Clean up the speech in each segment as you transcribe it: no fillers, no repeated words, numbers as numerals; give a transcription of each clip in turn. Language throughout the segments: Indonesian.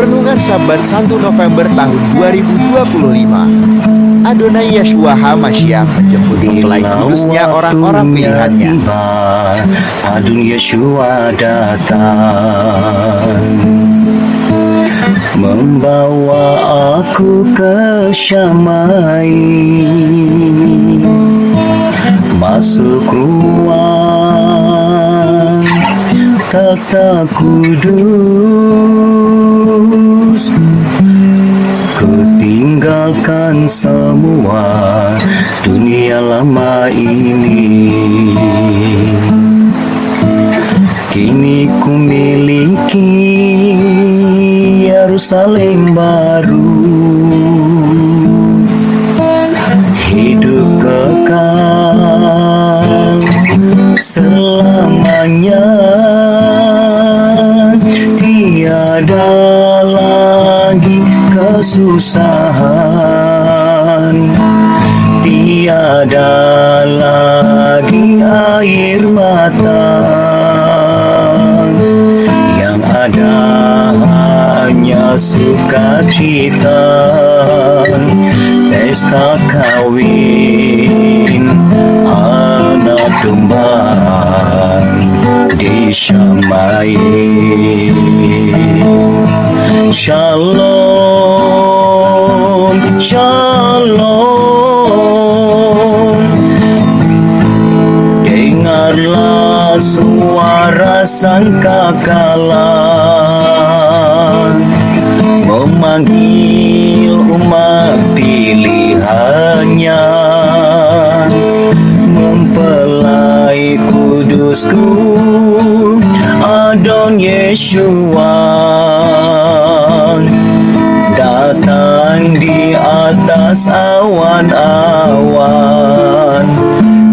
Renungan Sabat 1 November tahun 2025. Adonai Yeshua HaMashiach menjemput mempelai kudusnya orang-orang pilihannya. Adonai Yeshua datang, membawa aku ke Syamai, masuk ruang tata kudus, kutinggalkan semua dunia lama ini. Kini ku miliki Yerusalem baru, hidup kekal selamanya. Tiada lagi kesusahan, tiada lagi air mata. Yang ada hanya sukacita, pesta kawin anak domba di Syamai. Shalom, shalom. Dengarlah suara sangkakala memanggil umat pilihannya, mempelai kudusku Adon Yeshua datang di atas awan-awan,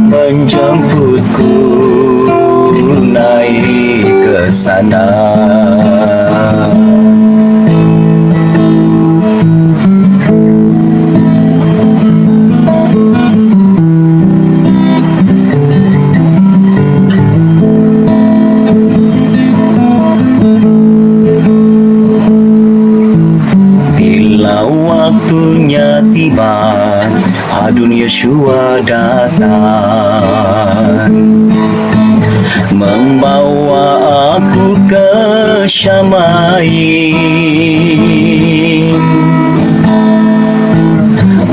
menjemputku naik ke sana. Waktunya tiba, Adonai Yeshua datang, membawa aku ke Syamai,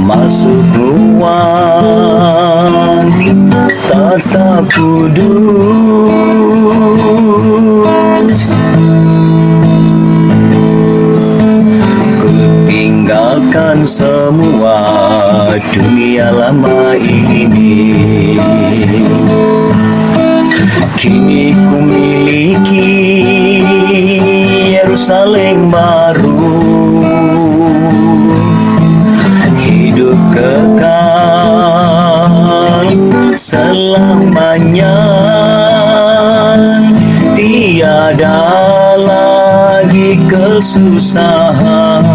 masuk ruang tata kudus, tinggalkan semua dunia lama ini. Kini ku miliki Yerusalem baru, hidup kekal selamanya. Tiada lagi kesusahan,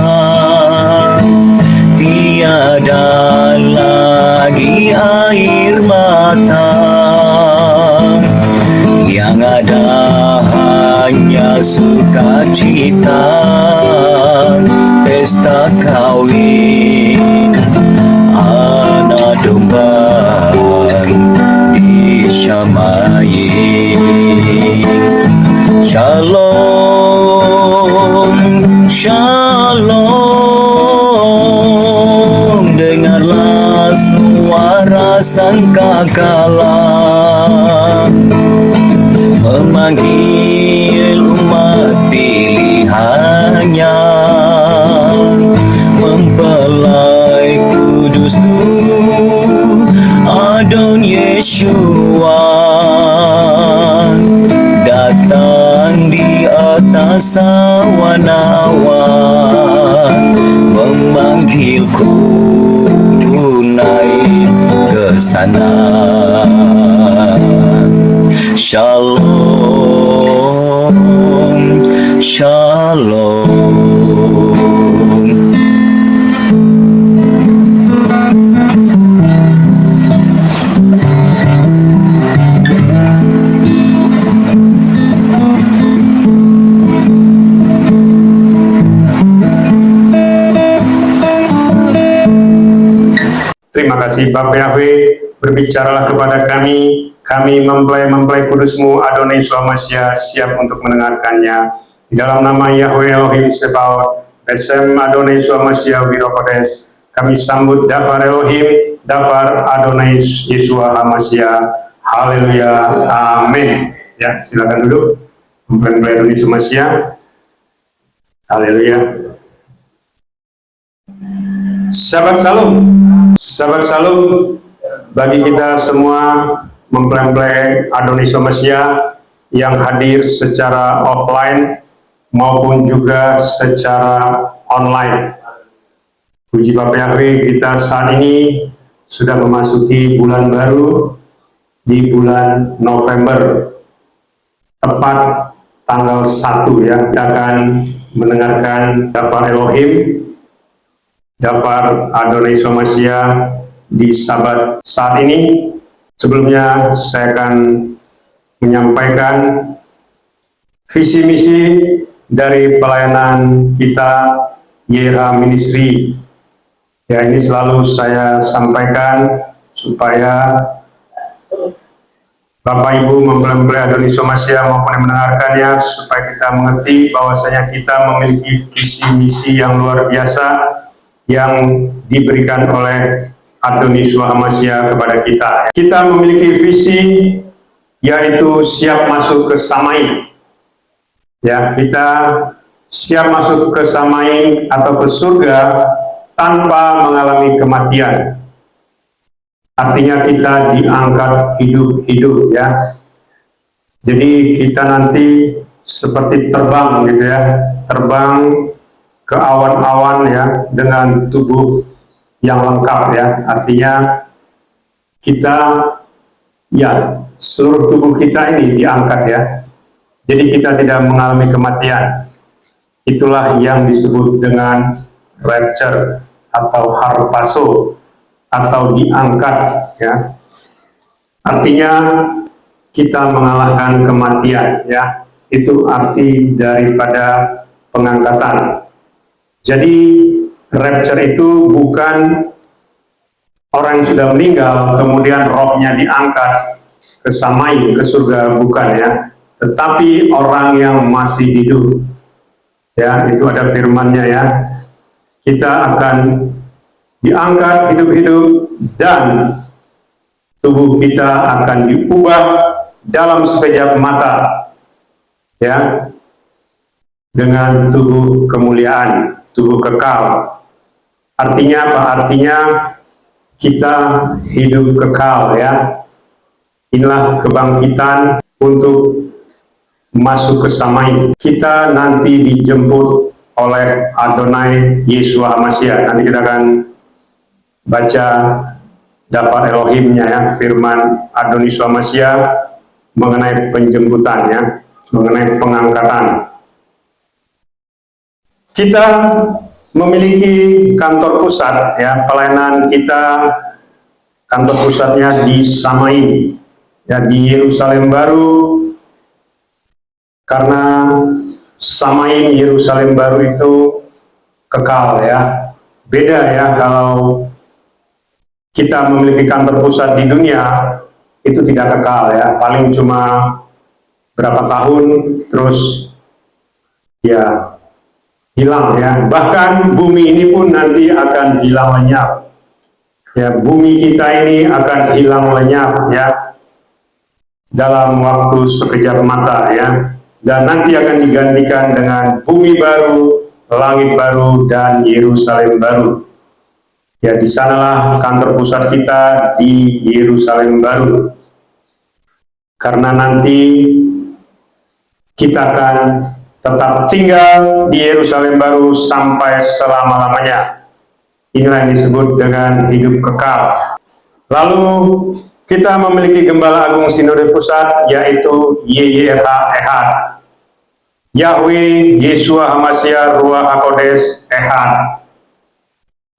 tiada lagi air mata. Yang ada hanya sukacita, pesta kawin anak domba di Syamai. Shalom, shalom. Dengarlah suara sangkakala memanggil umat pilihannya, mempelai kudusku Adon Yeshua datang di atas awan-awan, memanggilku naik ke sana. Shalom, shalom. Terima kasih Bapak Yahweh, berbicaralah kepada kami mempelai kudus-Mu Adonai Yeshua Mashiach siap untuk mendengarkannya. Di dalam nama Yahweh Elohim Sebaot, Besem Adonai Yeshua Mashiach Wirokodes, kami sambut Dafar Elohim, Dafar Adonai Yeshua HaMashiach. Haleluya, amin. Ya, silakan duduk. Mempelai Adonai Yeshua Mashiach. Haleluya. Shabbat Shalom. Shabbat Shalom bagi kita semua mempelai Adonai Yeshua Mashiach yang hadir secara offline maupun juga secara online. Puji Bapak Yahweh, kita saat ini sudah memasuki bulan baru di bulan November, tepat tanggal 1 ya. Kita akan mendengarkan Dafar Elohim, Dafar Adonai Yeshua Mashiach di Sabat saat ini. Sebelumnya saya akan menyampaikan visi misi dari pelayanan kita YRH Ministry. Ya, ini selalu saya sampaikan supaya Bapak Ibu mempelai Adonai Yeshua Mashiach maupun yang mendengarkannya, supaya kita mengerti bahwasanya kita memiliki visi misi yang luar biasa yang diberikan oleh Adonai Yeshua Mashiach kepada kita. Kita memiliki visi yaitu siap masuk ke Samaim. Ya, kita siap masuk ke Samaim atau ke surga tanpa mengalami kematian. Artinya kita diangkat hidup-hidup ya. Jadi kita nanti seperti terbang gitu ya, terbang ke awan-awan ya dengan tubuh yang lengkap ya. Artinya kita ya seluruh tubuh kita ini diangkat ya. Jadi kita tidak mengalami kematian. Itulah yang disebut dengan rapture atau harpazo atau diangkat ya. Artinya kita mengalahkan kematian ya. Itu arti daripada pengangkatan. Jadi rapture itu bukan orang yang sudah meninggal kemudian rohnya diangkat ke Samaim, ke surga, bukan ya. Tetapi orang yang masih hidup ya, itu ada firman-Nya ya. Kita akan diangkat hidup-hidup dan tubuh kita akan diubah dalam sekejap mata ya, dengan tubuh kemuliaan, tubuh kekal. Artinya apa? Artinya kita hidup kekal ya. Inilah kebangkitan untuk masuk ke Samaim. Kita nanti dijemput oleh Adonai Yeshua Mashiach. Nanti kita akan baca Dafar Elohimnya ya, firman Adonai Yeshua Mashiach mengenai penjemputannya, mengenai pengangkatan. Kita memiliki kantor pusat ya, pelayanan kita kantor pusatnya di Samaim ya, di Yerusalem Baru. Karena Samaim Yerusalem Baru itu kekal ya. Beda ya kalau kita memiliki kantor pusat di dunia, itu tidak kekal ya, paling cuma berapa tahun terus ya hilang ya. Bahkan bumi ini pun nanti akan hilang lenyap ya, bumi kita ini akan hilang lenyap ya dalam waktu sekejap mata ya, dan nanti akan digantikan dengan bumi baru, langit baru, dan Yerusalem baru. Ya, di sanalah kantor pusat kita di Yerusalem Baru. Karena nanti kita akan tetap tinggal di Yerusalem Baru sampai selama-lamanya. Inilah yang disebut dengan hidup kekal. Lalu kita memiliki Gembala Agung Sinode Pusat, yaitu YYRH Ehad. Yahweh Yeshua HaMashiach Ruach HaKodes Ehad.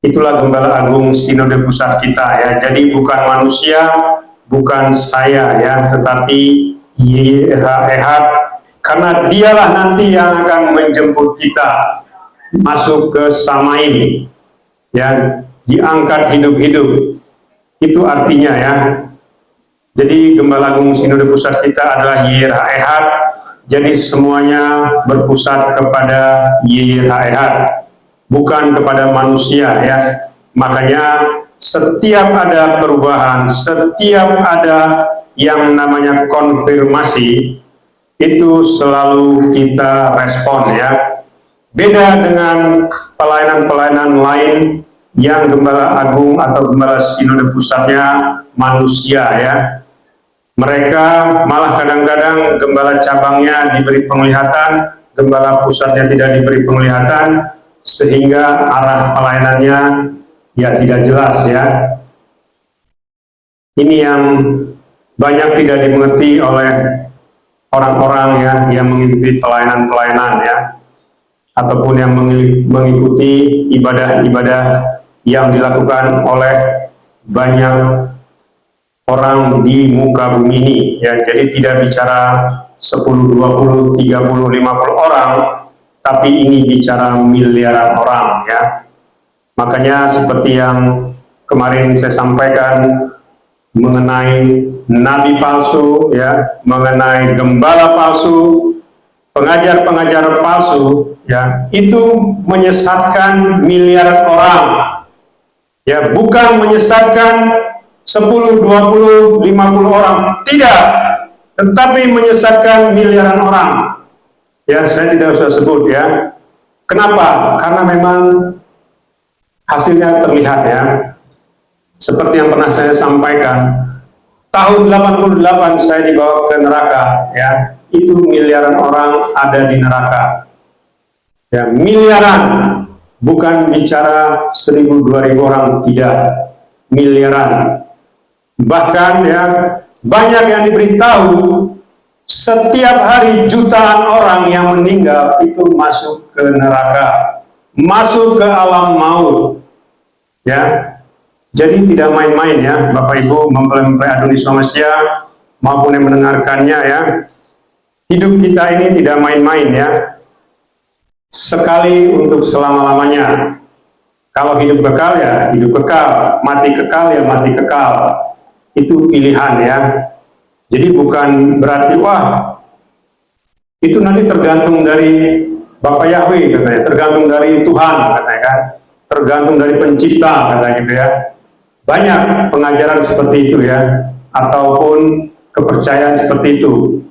Itulah Gembala Agung Sinode Pusat kita ya. Jadi bukan manusia, bukan saya ya, tetapi YYRH Ehad, karena dialah nanti yang akan menjemput kita masuk ke Samaim ya. diangkat hidup-hidup. Itu artinya ya. Jadi Gembala Agung Sinode Pusat kita adalah YRHEHAT. Jadi semuanya berpusat kepada YRHEHAT, bukan kepada manusia ya. Makanya setiap ada perubahan, setiap ada yang namanya konfirmasi, itu selalu kita respon ya. Beda dengan pelayanan-pelayanan lain yang Gembala Agung atau Gembala Sinode Pusatnya manusia ya. Mereka malah kadang-kadang gembala cabangnya diberi penglihatan, gembala pusatnya tidak diberi penglihatan, sehingga arah pelayanannya ya tidak jelas ya. Ini yang banyak tidak dimengerti oleh orang-orang ya yang mengikuti pelayanan-pelayanan ya, ataupun yang mengikuti ibadah-ibadah yang dilakukan oleh banyak orang di muka bumi ini ya. Jadi tidak bicara 10, 20, 30, 50 orang, tapi ini bicara miliaran orang ya. Makanya seperti yang kemarin saya sampaikan mengenai nabi palsu ya, mengenai gembala palsu, pengajar-pengajar palsu ya, itu menyesatkan miliaran orang ya, bukan menyesatkan 10, 20, 50 orang, tidak, tetapi menyesatkan miliaran orang ya. Saya tidak usah sebut ya. Kenapa? Karena memang hasilnya terlihat ya. Seperti yang pernah saya sampaikan, tahun 88 saya dibawa ke neraka ya, itu miliaran orang ada di neraka ya, miliaran, bukan bicara 1000, 2000 orang, tidak, miliaran. Bahkan ya, banyak yang diberitahu setiap hari jutaan orang yang meninggal itu masuk ke neraka, masuk ke alam maut ya. Jadi tidak main-main ya Bapak Ibu mempelai Adonis Masia maupun yang mendengarkannya ya. Hidup kita ini tidak main-main ya, sekali untuk selama-lamanya. Kalau hidup kekal ya hidup kekal, mati kekal ya mati kekal. Itu pilihan ya. Jadi bukan berarti wah itu nanti tergantung dari Bapak Yahweh katanya, tergantung dari Tuhan katanya kan, tergantung dari pencipta katanya gitu ya. Banyak pengajaran seperti itu ya, ataupun kepercayaan seperti itu.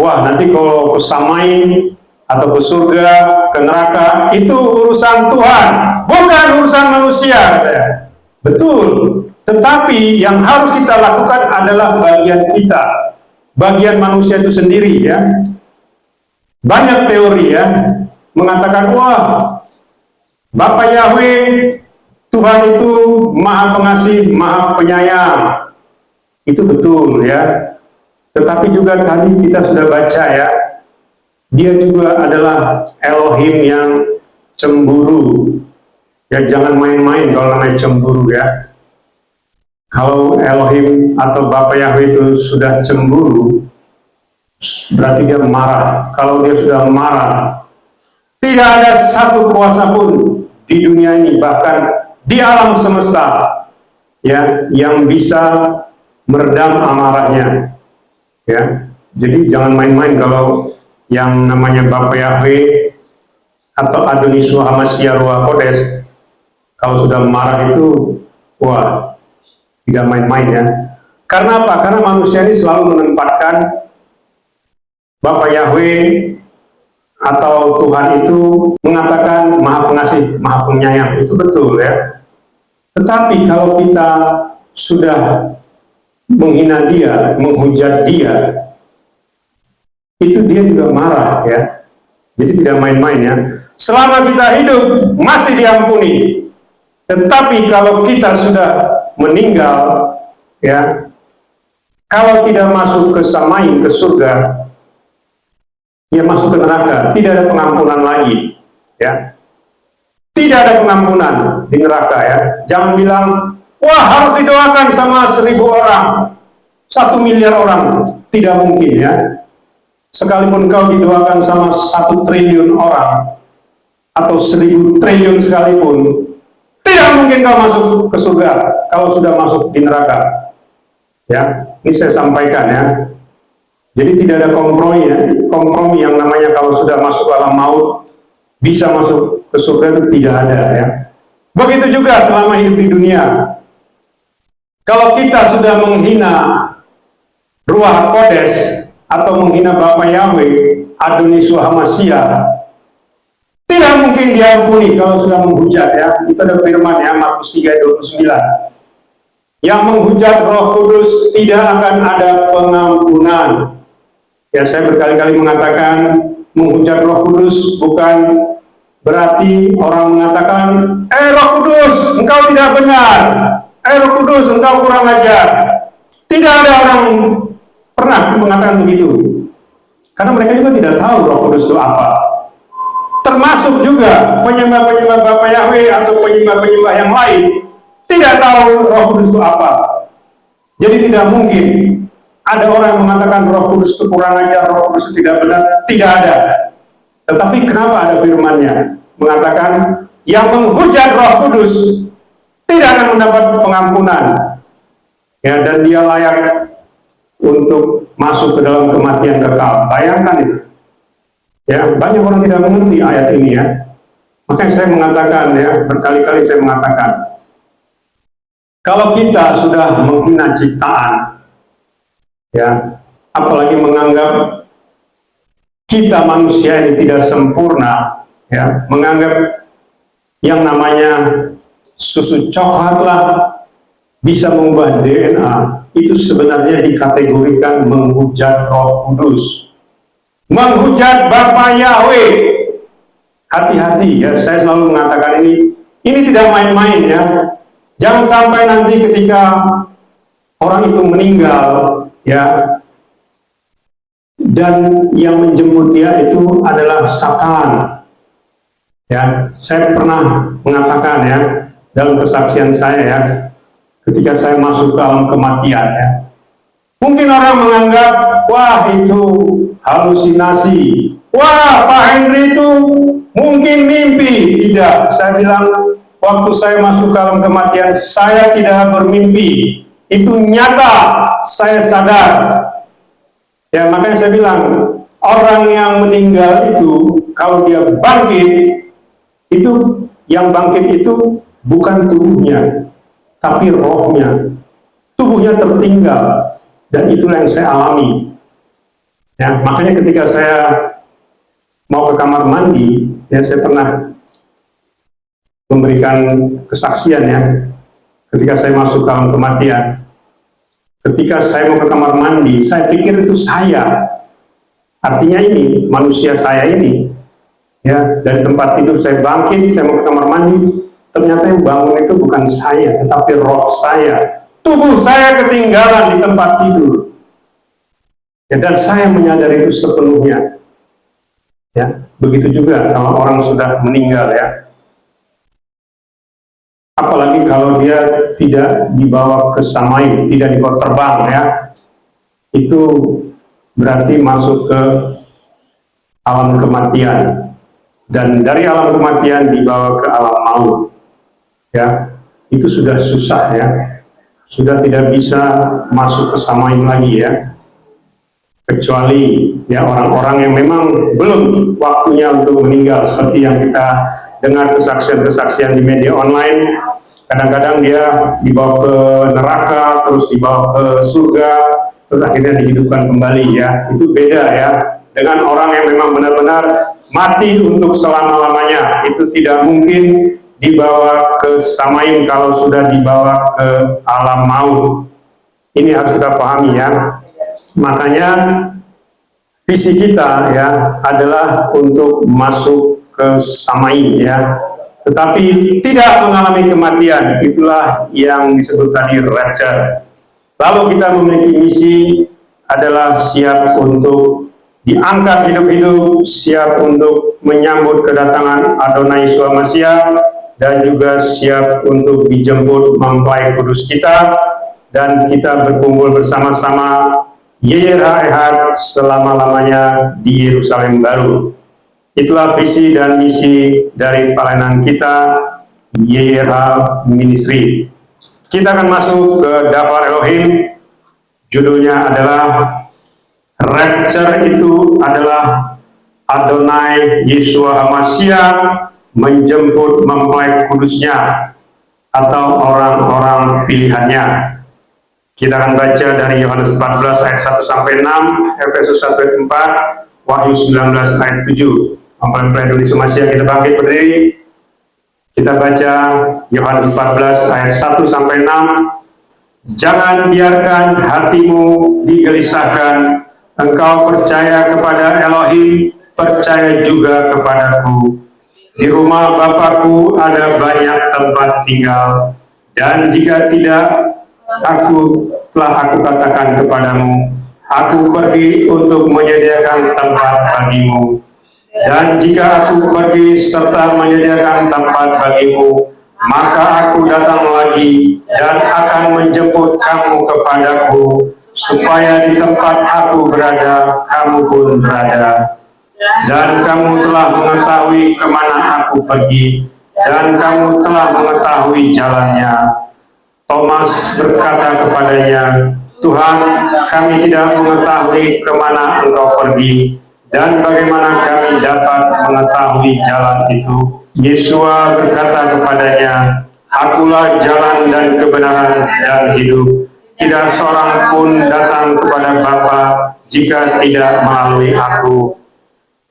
Wah nanti kalau kesamain atau ke surga, ke neraka, itu urusan Tuhan, bukan urusan manusia katanya. Betul. Tetapi yang harus kita lakukan adalah bagian kita, bagian manusia itu sendiri ya. Banyak teori ya mengatakan wah Bapak Yahweh Tuhan itu maha pengasih, maha penyayang. Itu betul ya. Tetapi juga tadi kita sudah baca ya, dia juga adalah Elohim yang cemburu. Ya jangan main-main kalau namanya cemburu ya. Kalau Elohim atau Bapak Yahweh itu sudah cemburu, berarti dia marah. Kalau dia sudah marah, tidak ada satu kuasa pun di dunia ini, bahkan di alam semesta, ya, yang bisa meredam amarahnya. Ya, jadi jangan main-main kalau yang namanya Bapak Yahweh atau Adonis Masia Ruach Kodes, kalau sudah marah itu, wah, tidak main-main ya. Karena apa? Karena manusia ini selalu menempatkan Bapak Yahweh atau Tuhan itu mengatakan maha pengasih, maha penyayang. Itu betul ya. Tetapi kalau kita sudah menghina dia, menghujat dia, itu dia juga marah ya. Jadi tidak main-main ya. Selama kita hidup masih diampuni. Tetapi kalau kita sudah meninggal, ya, kalau tidak masuk ke samain, ke surga, ya masuk ke neraka, tidak ada pengampunan lagi, ya, tidak ada pengampunan di neraka ya. Jangan bilang, wah harus didoakan sama 1000 orang, 1 miliar orang, tidak mungkin ya. Sekalipun kau didoakan sama 1 triliun orang atau 1000 triliun sekalipun, tidak Tidak mungkin kau masuk ke surga kalau sudah masuk di neraka. Ya, ini saya sampaikan ya. Jadi tidak ada kompromi ya. Kompromi yang namanya kalau sudah masuk alam maut bisa masuk ke surga itu tidak ada ya. Begitu juga selama hidup di dunia. Kalau kita sudah menghina Ruach Kodes atau menghina Bapa Yahweh, Adonai Yeshua Hamashiach, tidak mungkin diampuni kalau sudah menghujat ya. Itu ada firman ya, Markus 3:29. Yang menghujat Roh Kudus tidak akan ada pengampunan. Ya, saya berkali-kali mengatakan menghujat Roh Kudus bukan berarti orang mengatakan, Roh Kudus, engkau tidak benar. Roh Kudus, engkau kurang ajar. Tidak ada orang pernah mengatakan begitu. Karena mereka juga tidak tahu Roh Kudus itu apa. Termasuk juga penyembah-penyembah Bapa Yahweh atau penyembah-penyembah yang lain tidak tahu Roh Kudus itu apa. Jadi tidak mungkin ada orang yang mengatakan Roh Kudus itu kurang ajar, Roh Kudus itu tidak benar. Tidak ada. Tetapi kenapa ada firman-Nya mengatakan yang menghujat Roh Kudus tidak akan mendapat pengampunan. Ya, dan dia layak untuk masuk ke dalam kematian kekal. Bayangkan itu. Ya, banyak orang tidak mengerti ayat ini ya. Makanya saya mengatakan ya, berkali-kali saya mengatakan, kalau kita sudah menghina ciptaan, ya, apalagi menganggap kita manusia ini tidak sempurna, ya, menganggap yang namanya susu coklat lah bisa mengubah DNA, itu sebenarnya dikategorikan menghujat Roh Kudus, menghujat Bapa Yahweh. Hati-hati ya, saya selalu mengatakan ini tidak main-main ya. Jangan sampai nanti ketika orang itu meninggal ya, dan yang menjemput dia itu adalah Satan. Ya, saya pernah mengatakan ya dalam kesaksian saya ya, ketika saya masuk ke alam kematian ya. Mungkin orang menganggap, wah itu halusinasi. Wah, Pak Henry itu mungkin mimpi. Tidak, saya bilang waktu saya masuk ke alam kematian, saya tidak bermimpi. Itu nyata, saya sadar. Ya, makanya saya bilang, orang yang meninggal itu, kalau dia bangkit, itu yang bangkit itu bukan tubuhnya, tapi rohnya. Tubuhnya tertinggal, dan itulah yang saya alami. Ya, makanya ketika saya mau ke kamar mandi, ya saya pernah memberikan kesaksian ya, ketika saya masuk ke alam kematian. Ketika saya mau ke kamar mandi, saya pikir itu saya. Artinya ini, manusia saya ini. Ya, dari tempat tidur saya bangkit, saya mau ke kamar mandi, ternyata yang bangun itu bukan saya, tetapi roh saya. Tubuh saya ketinggalan di tempat tidur. Ya, dan saya menyadari itu sepenuhnya. Ya, begitu juga kalau orang sudah meninggal ya. Apalagi kalau dia tidak dibawa ke samain, tidak dibawa terbang ya, itu berarti masuk ke alam kematian, dan dari alam kematian dibawa ke alam maut ya. Itu sudah susah ya, sudah tidak bisa masuk ke samain lagi ya, kecuali ya orang-orang yang memang belum waktunya untuk meninggal, seperti yang kita dengar kesaksian-kesaksian di media online. Kadang-kadang dia dibawa ke neraka, terus dibawa ke surga, terus akhirnya dihidupkan kembali ya. Itu beda ya dengan orang yang memang benar-benar mati untuk selama-lamanya. Itu tidak mungkin dibawa ke samain kalau sudah dibawa ke alam maut. Ini harus kita pahami ya. Makanya visi kita ya adalah untuk masuk ke samain ya, tetapi tidak mengalami kematian. Itulah yang disebut tadi rapture. Lalu kita memiliki misi adalah siap untuk diangkat hidup-hidup, siap untuk menyambut kedatangan Adonai Yeshua Hamashiach, dan juga siap untuk dijemput mempelai kudus kita, dan kita berkumpul bersama-sama YRH selama-lamanya di Yerusalem baru. Itulah visi dan misi dari pelayanan kita YRH Ministry. Kita akan masuk ke Daftar Elohim. Judulnya adalah Rapture itu adalah Adonai Yeshua HaMashiach menjemput mempelai kudusnya atau orang-orang pilihannya. Kita akan baca dari Yohanes 14 ayat 1 sampai 6, Efesus 1 ayat 4, Wahyu 19 ayat 7. Mempelai kudus Mashiach, kita bangkit berdiri. Kita baca Yohanes 14 ayat 1 sampai 6. Jangan biarkan hatimu digelisahkan. Engkau percaya kepada Elohim, percaya juga kepadaku. Di rumah Bapakku ada banyak tempat tinggal, dan jika tidak, aku katakan kepadamu, aku pergi untuk menyediakan tempat bagimu. Dan jika aku pergi serta menyediakan tempat bagimu, maka aku datang lagi dan akan menjemput kamu kepadaku, supaya di tempat aku berada, kamu pun berada. Dan kamu telah mengetahui kemana aku pergi, dan kamu telah mengetahui jalannya. Thomas berkata kepadanya, Tuhan, kami tidak mengetahui kemana engkau pergi, dan bagaimana kami dapat mengetahui jalan itu? Yeshua berkata kepadanya, Akulah jalan dan kebenaran dan hidup. Tidak seorang pun datang kepada Bapa jika tidak melalui aku.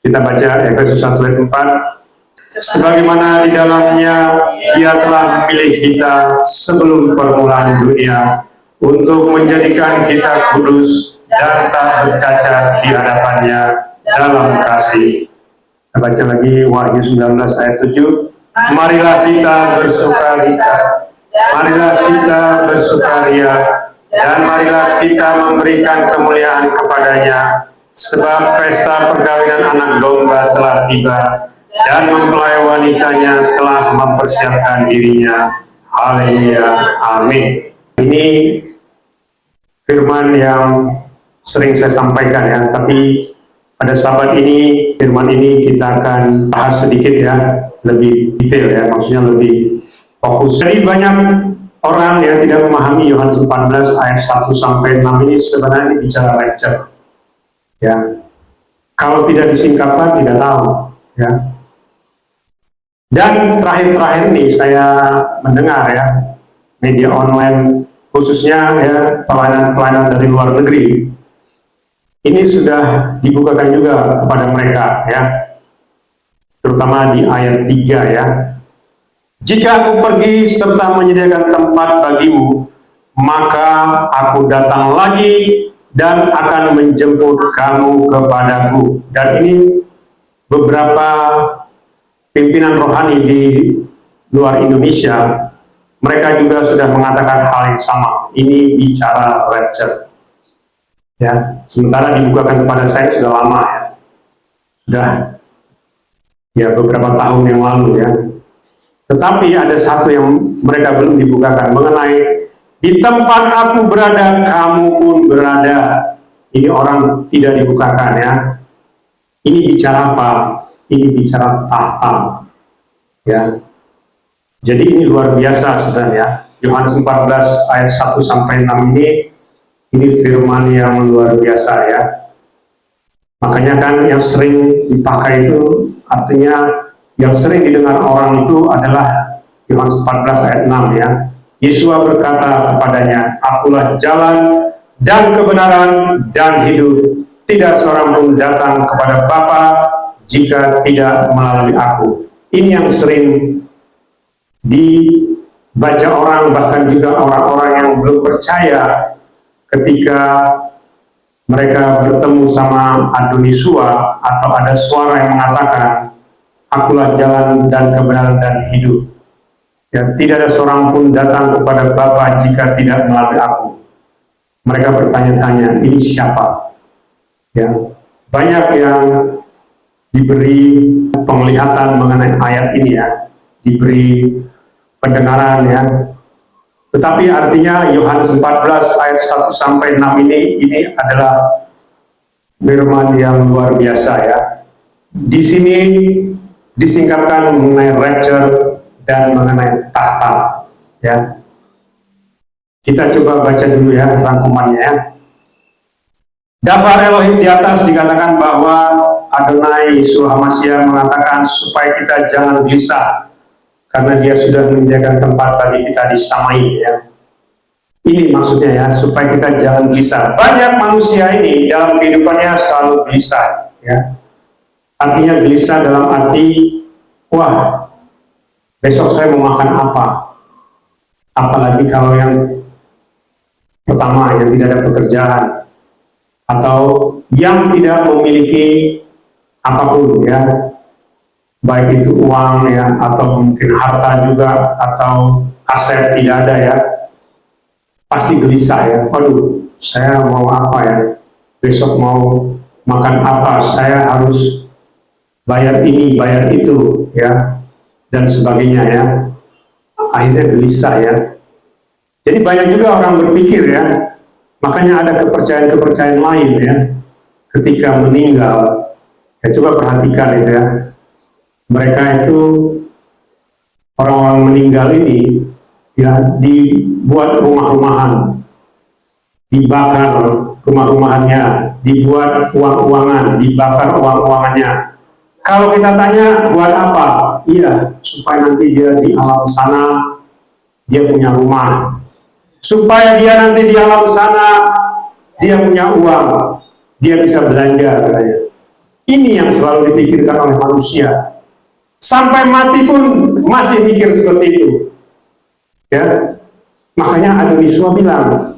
Kita baca Efesus 1 ayat 4. Sebagaimana di dalamnya Dia telah memilih kita sebelum permulaan dunia untuk menjadikan kita kudus dan tak bercacat di hadapannya dalam kasih. Kita baca lagi Wahyu 19 ayat 7. Marilah kita bersukaria, marilah kita bersukaria, dan marilah kita memberikan kemuliaan kepadanya, sebab pesta perkawinan anak domba telah tiba, dan mempelai wanitanya telah mempersiapkan dirinya. Haleluya, amin. Ini firman yang sering saya sampaikan ya, tapi pada sahabat ini, firman ini kita akan bahas sedikit ya, lebih detail ya, maksudnya lebih fokus. Jadi banyak orang yang tidak memahami Yohanes 14 ayat 1 sampai 6 ini sebenarnya bicara rapture. Ya, kalau tidak disingkapkan tidak tahu. Ya. Dan terakhir-terakhir ini saya mendengar ya, media online khususnya ya pelayanan-pelayanan dari luar negeri ini sudah dibukakan juga kepada mereka ya, terutama di ayat 3 ya. Jika aku pergi serta menyediakan tempat bagimu, maka aku datang lagi dan akan menjemput kamu kepadaku. Dan ini beberapa pimpinan rohani di luar Indonesia, mereka juga sudah mengatakan hal yang sama. Ini bicara rapture. Ya, sementara dibukakan kepada saya sudah lama ya. Sudah ya beberapa tahun yang lalu ya. Tetapi ada satu yang mereka belum dibukakan mengenai di tempat aku berada, kamu pun berada. Ini orang tidak dibukakan ya. Ini bicara apa? Ini bicara tahta. Ya. Jadi ini luar biasa sebenarnya. Yohanes 14 ayat 1 sampai 6 ini firman yang luar biasa ya. Makanya kan yang sering dipakai itu artinya yang sering didengar orang itu adalah Yohanes 14 ayat 6 ya. Yeshua berkata kepadanya, Akulah jalan dan kebenaran dan hidup. Tidak seorang pun datang kepada Bapa jika tidak melalui aku. Ini yang sering dibaca orang, bahkan juga orang-orang yang belum percaya ketika mereka bertemu sama Adonai Yeshua atau ada suara yang mengatakan, Akulah jalan dan kebenaran dan hidup. Ya, tidak ada seorang pun datang kepada Bapa jika tidak melalui aku. Mereka bertanya-tanya, ini siapa? Ya, banyak yang diberi penglihatan mengenai ayat ini ya, diberi pendengaran ya. Tetapi artinya Yohanes 14 ayat 1 sampai 6 ini adalah firman yang luar biasa ya. Di sini disingkapkan mengenai rapture dan mengenai tahta. Ya, kita coba baca dulu ya rangkumannya ya. Daftar Elohim di atas dikatakan bahwa Adonai Yeshua HaMashiach mengatakan supaya kita jangan gelisah karena dia sudah menyediakan tempat bagi kita di Samaim ya. Ini maksudnya ya, supaya kita jangan gelisah. Banyak manusia ini dalam kehidupannya selalu gelisah ya. Artinya gelisah dalam arti, wah, besok saya mau makan apa? Apalagi kalau yang pertama yang tidak ada pekerjaan atau yang tidak memiliki apapun ya, baik itu uang ya atau mungkin harta juga atau aset tidak ada ya, pasti gelisah ya. Waduh, saya mau apa ya? Besok mau makan apa? Saya harus bayar ini, bayar itu ya, dan sebagainya ya. Akhirnya gelisah ya. Jadi banyak juga orang berpikir ya, makanya ada kepercayaan-kepercayaan lain ya, ketika meninggal. Ya, coba perhatikan itu ya. Mereka itu, orang-orang meninggal ini ya, dibuat rumah-rumahan, dibakar rumah-rumahannya, dibuat uang-uangan, dibakar uang-uangannya. Kalau kita tanya buat apa? Iya, supaya nanti dia di alam sana dia punya rumah, supaya dia nanti di alam sana dia punya uang, dia bisa belanja katanya. Ini yang selalu dipikirkan oleh manusia. Sampai mati pun masih mikir seperti itu. Ya, makanya Adonai Yeshua bilang,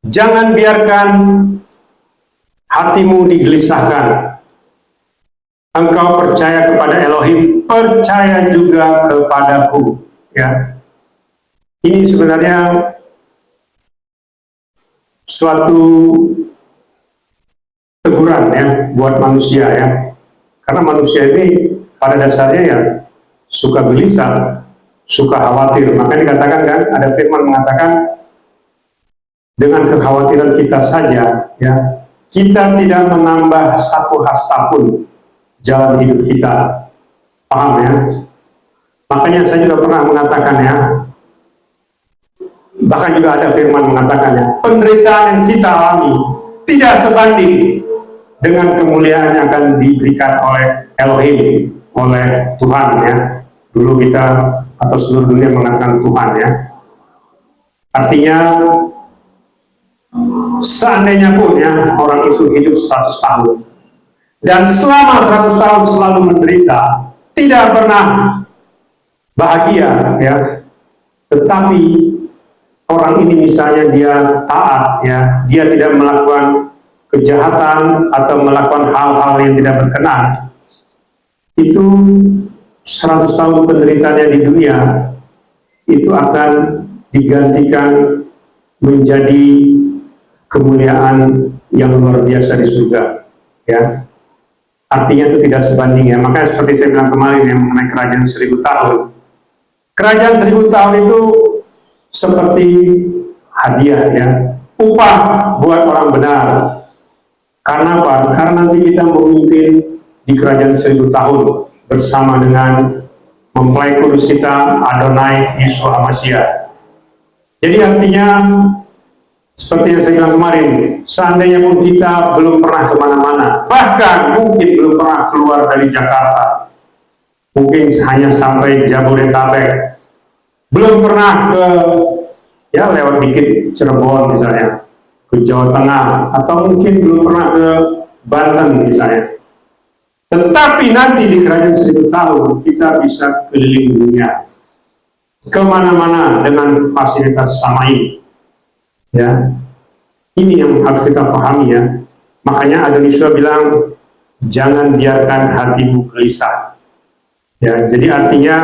jangan biarkan hatimu digelisahkan. Engkau percaya kepada Elohim, percaya juga kepadaku. Ya, ini sebenarnya suatu teguran ya buat manusia ya, karena manusia ini pada dasarnya ya suka gelisah, suka khawatir. Makanya dikatakan kan, ada firman mengatakan, dengan kekhawatiran kita saja ya, kita tidak menambah satu hasta pun jalan hidup kita. Paham ya? Makanya saya juga pernah mengatakan ya, bahkan juga ada firman mengatakan ya, penderitaan yang kita alami tidak sebanding dengan kemuliaan yang akan diberikan oleh Elohim, oleh Tuhan ya. Dulu kita atau seluruh dunia mengatakan Tuhan ya. Artinya seandainya pun ya orang itu hidup 100 tahun dan selama 100 tahun selalu menderita, tidak pernah bahagia ya, tetapi orang ini misalnya dia taat ya, dia tidak melakukan kejahatan atau melakukan hal-hal yang tidak berkenan, itu 100 tahun penderitaannya di dunia itu akan digantikan menjadi kemuliaan yang luar biasa di surga ya. Artinya itu tidak sebanding ya. Makanya seperti saya bilang kemarin yang mengenai kerajaan 1000 tahun, kerajaan 1000 tahun itu seperti hadiah ya, upah buat orang benar. Karena apa? Karena nanti kita memimpin di kerajaan 1000 tahun bersama dengan mempelai kudus kita Adonai Yeshua HaMashiach. Jadi artinya seperti yang saya bilang kemarin, seandainya pun kita belum pernah kemana-mana, bahkan mungkin belum pernah keluar dari Jakarta, mungkin hanya sampai Jabodetabek, belum pernah ke ya lewat dikit Cirebon misalnya, ke Jawa Tengah, atau mungkin belum pernah ke Banten misalnya. Tetapi nanti di kerajaan 1000 tahun kita bisa keliling dunia, kemana-mana dengan fasilitas Samaim. Ya, ini yang harus kita pahami ya. Makanya Adonai Yeshua bilang, jangan biarkan hatimu gelisah. Ya, jadi artinya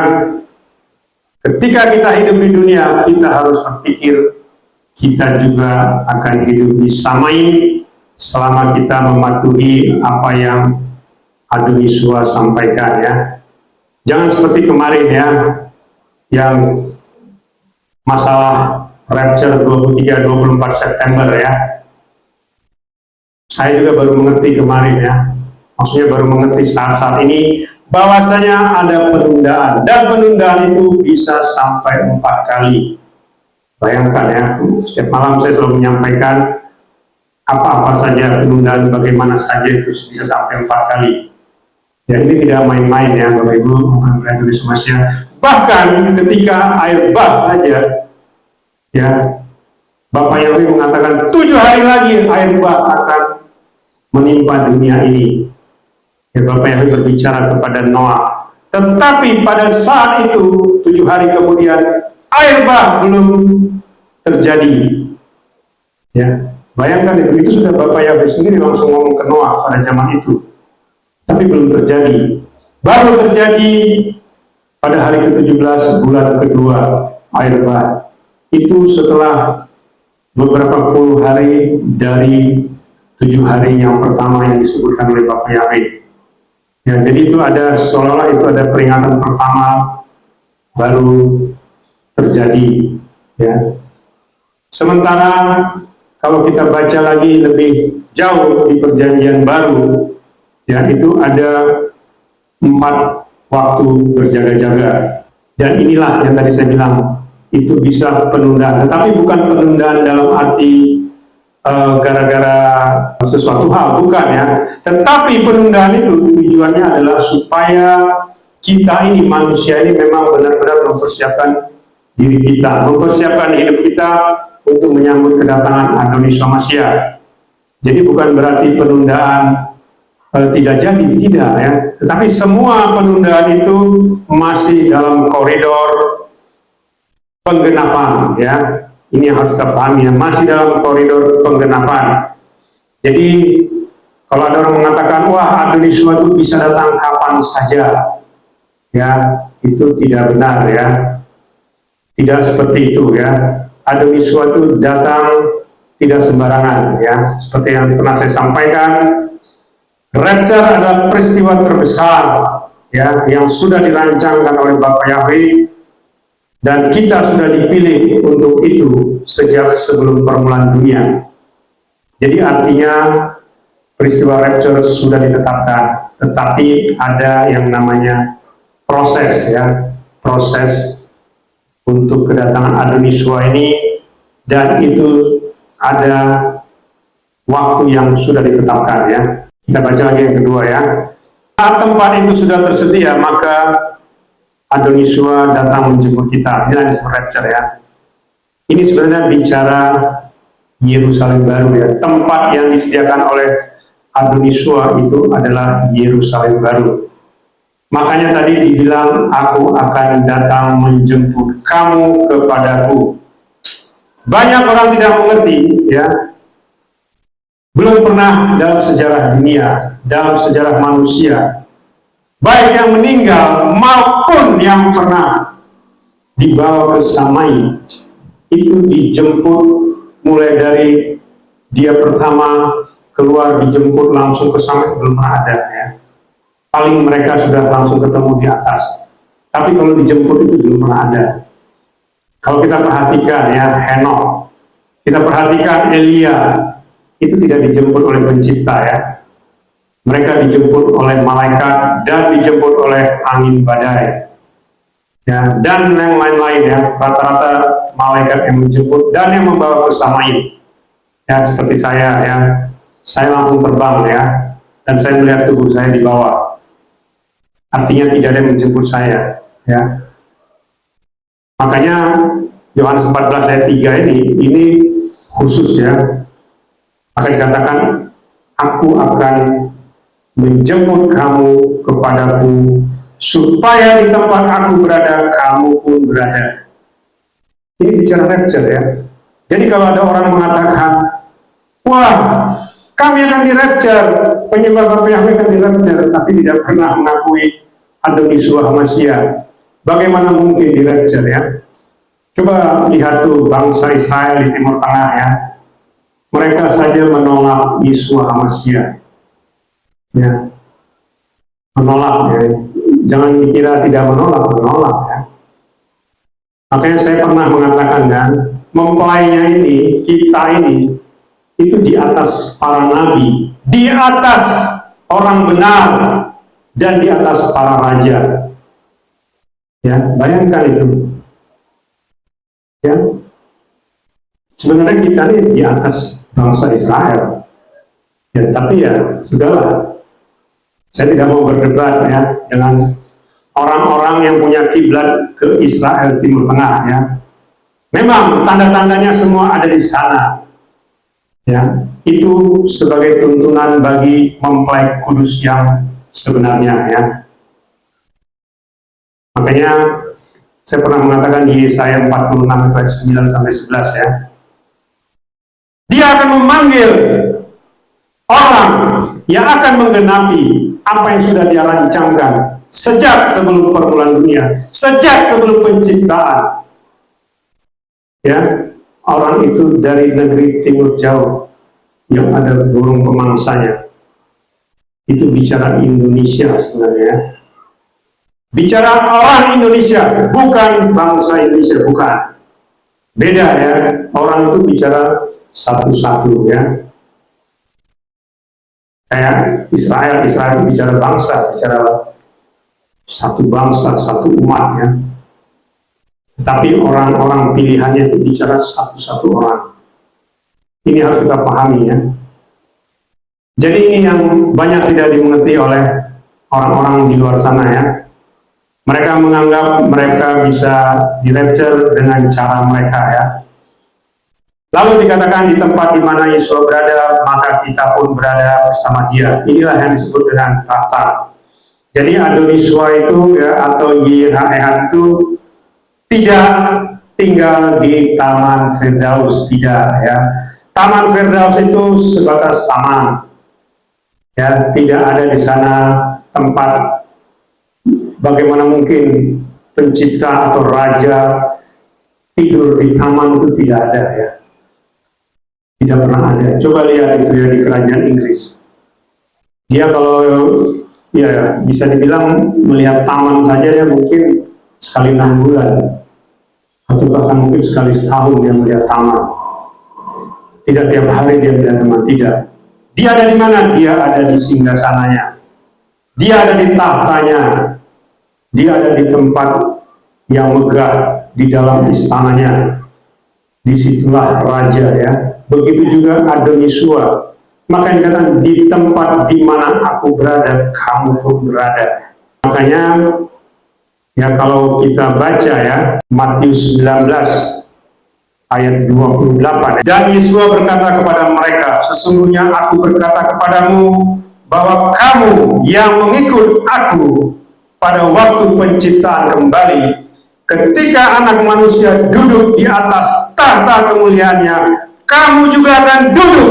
ketika kita hidup di dunia, kita harus berpikir kita juga akan hidup di Samaim selama kita mematuhi apa yang Adonai Yeshua sampaikan ya. Jangan seperti kemarin ya, yang masalah rapture 23-24 September ya. Saya juga baru mengerti kemarin ya. Maksudnya baru mengerti saat-saat ini bahwasanya ada penundaan, dan penundaan itu bisa sampai 4 kali. Bayangkan ya, setiap malam saya selalu menyampaikan apa-apa saja penundaan, bagaimana saja itu bisa sampai 4 kali. Ya, ini tidak main-main ya Bapak Ibu, bukan berarti semestinya. Bahkan ketika air bah saja, ya Bapak Yahweh mengatakan 7 hari lagi air bah akan menimpa dunia ini. Ya, Bapak Yahweh berbicara kepada Noah. Tetapi pada saat itu 7 hari kemudian air bah belum terjadi. Ya, bayangkan itu sudah Bapak Yahweh sendiri langsung ngomong ke Noah pada zaman itu. Tapi belum terjadi. Baru terjadi pada hari ke-17 bulan kedua air bah. Itu setelah beberapa puluh hari dari 7 hari yang pertama yang disebutkan oleh Bapak Yahweh. Ya, jadi itu ada seolah-olah itu ada peringatan pertama baru terjadi. Ya. Sementara kalau kita baca lagi lebih jauh di Perjanjian Baru, ya itu ada 4 waktu berjaga-jaga. Dan inilah yang tadi saya bilang, itu bisa penundaan. Tetapi bukan penundaan dalam arti gara-gara sesuatu hal, bukan ya. Tetapi penundaan itu tujuannya adalah supaya kita ini, manusia ini memang benar-benar mempersiapkan diri kita, mempersiapkan hidup kita untuk menyambut kedatangan Adonis Masya. Jadi bukan berarti penundaan tidak jadi, tidak ya. Tetapi semua penundaan itu masih dalam koridor penggenapan ya. Ini yang harus kita pahami ya, masih dalam koridor penggenapan. Jadi kalau ada orang mengatakan wah Adonis itu bisa datang kapan saja, ya itu tidak benar ya. Tidak seperti itu ya. Adonis itu datang tidak sembarangan ya. Seperti yang pernah saya sampaikan, rapture adalah peristiwa terbesar ya yang sudah dirancangkan oleh Bapak Yahweh, dan kita sudah dipilih untuk itu sejak sebelum permulaan dunia. Jadi artinya peristiwa rapture sudah ditetapkan, tetapi ada yang namanya proses ya, proses untuk kedatangan Adonis ini, dan itu ada waktu yang sudah ditetapkan ya. Kita baca lagi yang kedua ya. Saat tempat itu sudah tersedia, maka Adonis datang menjemput kita. Ini disebut rapture ya. Ini sebenarnya bicara Yerusalem baru ya. Tempat yang disediakan oleh Adonis itu adalah Yerusalem baru. Makanya tadi dibilang, aku akan datang menjemput kamu kepadaku. Banyak orang tidak mengerti ya. Belum pernah dalam sejarah dunia, dalam sejarah manusia, baik yang meninggal maupun yang pernah dibawa ke Samai, itu dijemput mulai dari dia pertama keluar dijemput langsung ke Samai, belum pernah ada ya. Paling mereka sudah langsung ketemu di atas. Tapi kalau dijemput itu belum pernah ada. Kalau kita perhatikan ya Henok, kita perhatikan Elia, itu tidak dijemput oleh pencipta ya. Mereka dijemput oleh malaikat dan dijemput oleh angin badai. Ya, dan yang lain-lain ya, rata-rata malaikat yang menjemput dan yang membawa ke Samai. Ya, seperti saya ya. Saya langsung terbang ya, dan saya melihat tubuh saya di bawah. Artinya tidak ada yang menjemput saya ya. Makanya Yohanes 14 ayat 3 ini khusus ya. Maka dikatakan, aku akan menjemput kamu kepadaku, supaya di tempat aku berada, kamu pun berada. Ini bicara rapture ya. Jadi kalau ada orang mengatakan, wah, kami akan di rapture, penyembah Bapak Yahweh akan di rapture, tapi tidak pernah mengakui Adonis Masya. Bagaimana mungkin di rapture ya? Coba lihat tuh bangsa Israel di Timur Tengah ya. Mereka saja menolak Yeshua Masya. Ya, menolak ya. Jangan dikira tidak menolak, menolak ya. Makanya saya pernah mengatakan kan, mempelainya ini, kita ini, itu di atas para nabi, di atas orang benar, dan di atas para raja. Ya, bayangkan itu. Ya, sebenarnya kita ini di atas bangsa Israel. Ya, tapi ya sudahlah. Saya tidak mau berdebat ya dengan orang-orang yang punya kiblat ke Israel Timur Tengah ya. Memang tanda-tandanya semua ada di sana. Ya, itu sebagai tuntunan bagi mempelai kudus yang sebenarnya ya. Makanya saya pernah mengatakan di Yesaya 46 ayat 9 sampai 11 ya. Dia akan memanggil orang yang akan menggenapi apa yang sudah dia rancangkan sejak sebelum permulaan dunia, sejak sebelum penciptaan. Ya, orang itu dari negeri timur jauh yang ada burung pemangsanya. Itu bicara Indonesia sebenarnya. Bicara orang Indonesia, bukan bangsa Indonesia, bukan. Beda ya, orang itu bicara satu-satu ya. Kayak Israel itu bicara bangsa, bicara satu bangsa, satu umat ya. Tapi orang-orang pilihannya itu bicara satu-satu orang. Ini harus kita pahami ya. Jadi ini yang banyak tidak dimengerti oleh orang-orang di luar sana ya. Mereka menganggap mereka bisa di-rapture dengan cara mereka ya. Lalu dikatakan di tempat di mana Yesus berada, maka kita pun berada bersama dia. Inilah yang disebut dengan tahta. Jadi Adoniswa itu ya, atau YHWH itu tidak tinggal di Taman Firdaus, tidak ya. Taman Firdaus itu sebatas taman. Ya, tidak ada di sana tempat. Bagaimana mungkin pencipta atau raja tidur di taman itu tidak ada ya. Tidak pernah ada. Coba lihat itu ya di kerajaan Inggris. Dia kalau ya bisa dibilang melihat taman saja ya mungkin sekali 6 bulan. Atau bahkan mungkin sekali setahun dia melihat taman. Tidak tiap hari dia melihat taman, tidak. Dia ada di mana? Dia ada di singgasananya. Dia ada di tahtanya. Dia ada di tempat yang megah di dalam istananya. Disitulah raja ya. Begitu juga Adoniswa. Maka dikatakan di tempat di mana aku berada, kamu pun berada. Makanya ya kalau kita baca ya Matius 19 ayat 28. Dan Yesus berkata kepada mereka, sesungguhnya aku berkata kepadamu bahwa kamu yang mengikut aku pada waktu penciptaan kembali, ketika anak manusia duduk di atas tahta kemuliaannya, kamu juga akan duduk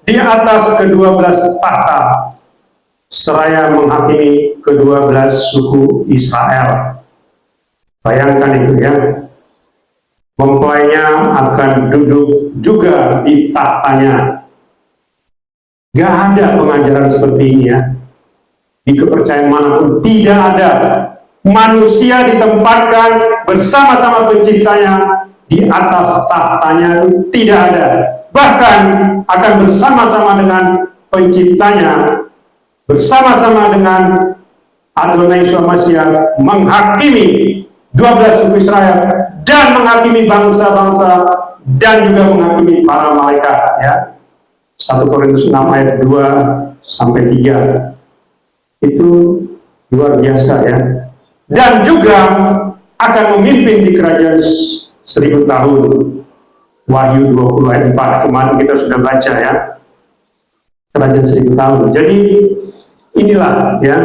di atas ke-12 tahta, seraya menghakimi ke-12 suku Israel. Bayangkan itu ya. Mempelainya akan duduk juga di tahtanya. Gak ada pengajaran seperti ini ya. Di kepercayaan manapun tidak ada. Manusia ditempatkan bersama-sama penciptanya di atas tahtanya, itu tidak ada. Bahkan akan bersama-sama dengan penciptanya, bersama-sama dengan Adonai Yeshua Mashiach menghakimi 12 suku Israel dan menghakimi bangsa-bangsa dan juga menghakimi para malaikat ya. 1 Korintus 6 ayat 2 sampai 3. Itu luar biasa ya. Dan juga akan memimpin di kerajaan 1000 tahun. Wahyu 20 ayat 4 kemarin kita sudah baca ya. Kerajaan 1000 tahun. Jadi inilah ya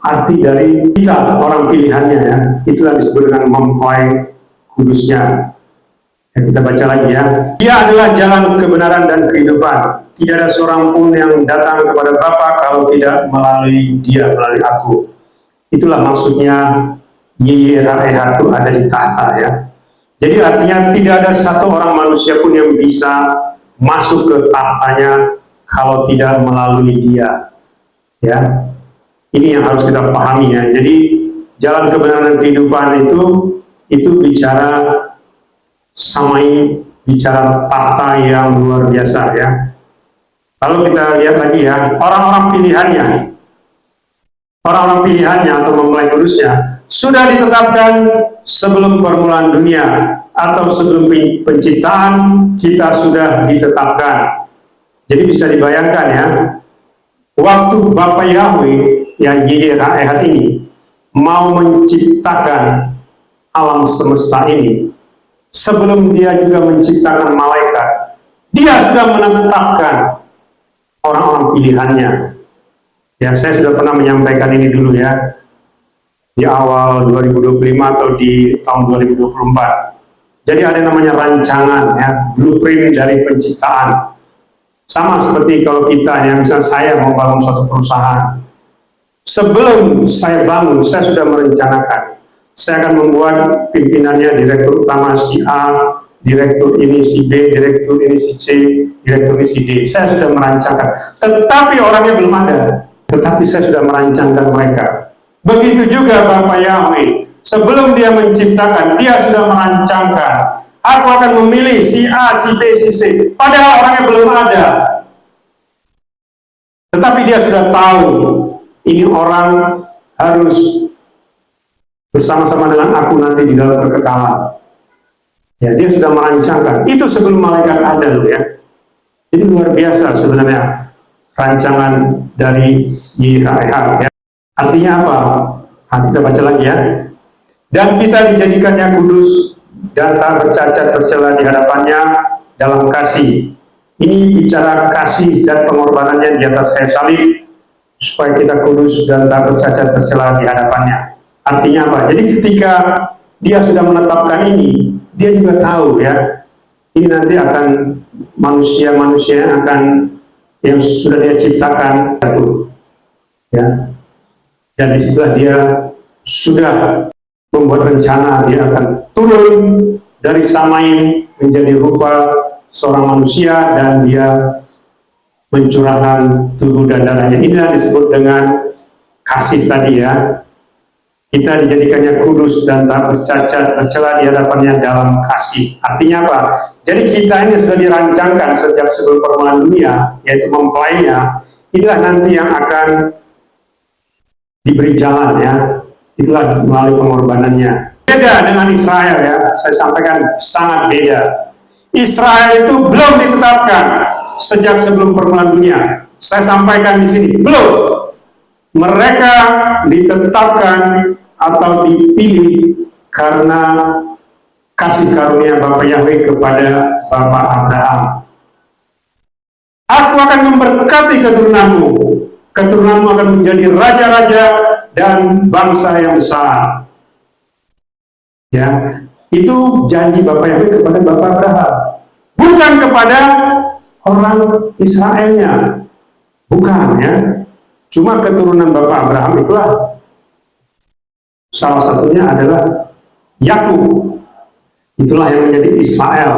arti dari kita orang pilihannya ya. Itulah disebut dengan mempelai kudusnya. Ya, kita baca lagi ya. Dia adalah jalan kebenaran dan kehidupan. Tidak ada seorang pun yang datang kepada Bapa kalau tidak melalui dia, melalui aku. Itulah maksudnya YHWH itu ada di tahta ya. Jadi artinya tidak ada satu orang manusia pun yang bisa masuk ke tahtanya kalau tidak melalui dia. Ya. Ini yang harus kita pahami ya. Jadi jalan kebenaran dan kehidupan itu bicara samai, bicara tahta yang luar biasa ya. Lalu kita lihat lagi ya, orang-orang pilihannya. orang-orang pilihannya atau mempelai kudusnya sudah ditetapkan sebelum permulaan dunia, atau sebelum penciptaan kita sudah ditetapkan. Jadi bisa dibayangkan ya, waktu Bapa Yahweh yang YHWH ini mau menciptakan alam semesta ini, sebelum dia juga menciptakan malaikat, dia sudah menetapkan orang-orang pilihannya. Ya, saya sudah pernah menyampaikan ini dulu ya, di awal 2025 atau di tahun 2024. Jadi ada namanya rancangan ya, blueprint dari penciptaan. Sama seperti kalau kita ya, misalnya saya mau bangun suatu perusahaan. Sebelum saya bangun, saya sudah merencanakan. Saya akan membuat pimpinannya, direktur utama si A, direktur ini si B, direktur ini si C, direktur ini si D. Saya sudah merancangkan. Tetapi orangnya belum ada. Tetapi saya sudah merancangkan mereka. Begitu juga Bapak Yahweh. Sebelum dia menciptakan, dia sudah merancangkan. Aku akan memilih si A, si B, si C. Padahal orangnya belum ada. Tetapi dia sudah tahu, ini orang harus bersama-sama dengan aku nanti di dalam kekekalan. Ya, dia sudah merancangkan. Itu sebelum malaikat ada loh ya. Jadi luar biasa sebenarnya rancangan dari YHWH ya. Artinya apa? Nah, kita baca lagi ya. Dan kita dijadikannya kudus dan tak bercacat bercela di hadapannya dalam kasih. Ini bicara kasih dan pengorbanannya di atas kayu salib, supaya kita kudus dan tak bercacat bercela di hadapannya. Artinya apa? Jadi ketika dia sudah menetapkan ini, dia juga tahu ya, ini nanti akan manusia-manusia yang sudah dia ciptakan itu, ya. Dan disitulah dia sudah membuat rencana, dia akan turun dari Samaim menjadi rupa seorang manusia, dan dia mencurahkan tubuh dan darahnya. Inilah disebut dengan kasih tadi ya. Kita dijadikannya kudus dan tak bercacat bercela di hadapannya dalam kasih. Artinya apa? Jadi kita ini sudah dirancangkan sejak sebelum permulaan dunia, yaitu mempelainya. Inilah nanti yang akan diberi jalan ya. Itulah melalui pengorbanannya. Beda dengan Israel ya, saya sampaikan sangat beda. Israel itu belum ditetapkan sejak sebelum permulaan dunia. Saya sampaikan di sini, belum. Mereka ditetapkan atau dipilih karena kasih karunia Bapa Yahweh kepada Bapa Abraham. Aku akan memberkati keturunanmu. Keturunanmu akan menjadi raja-raja dan bangsa yang besar. Ya, itu janji Bapa Yahweh kepada Bapa Abraham, bukan kepada orang Israelnya, bukan ya. Cuma keturunan Bapak Abraham itulah salah satunya adalah Yakub. Itulah yang menjadi Israel.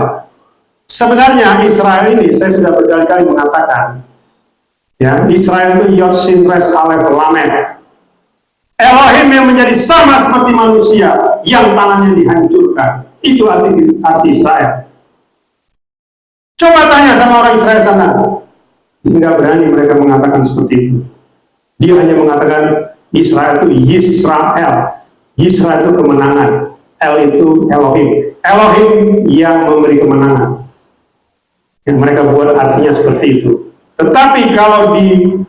Sebenarnya Israel ini saya sudah berkali-kali mengatakan, ya, Israel itu Yod Shin Res Alef Lamed. Elohim yang menjadi sama seperti manusia yang tangannya dihancurkan. Itu arti Israel. Coba tanya sama orang Israel sana. Tidak berani mereka mengatakan seperti itu. Dia hanya mengatakan Israel itu Yisrael. Yisrael itu kemenangan. El itu Elohim. Elohim yang memberi kemenangan. Yang mereka buat artinya seperti itu. Tetapi kalau di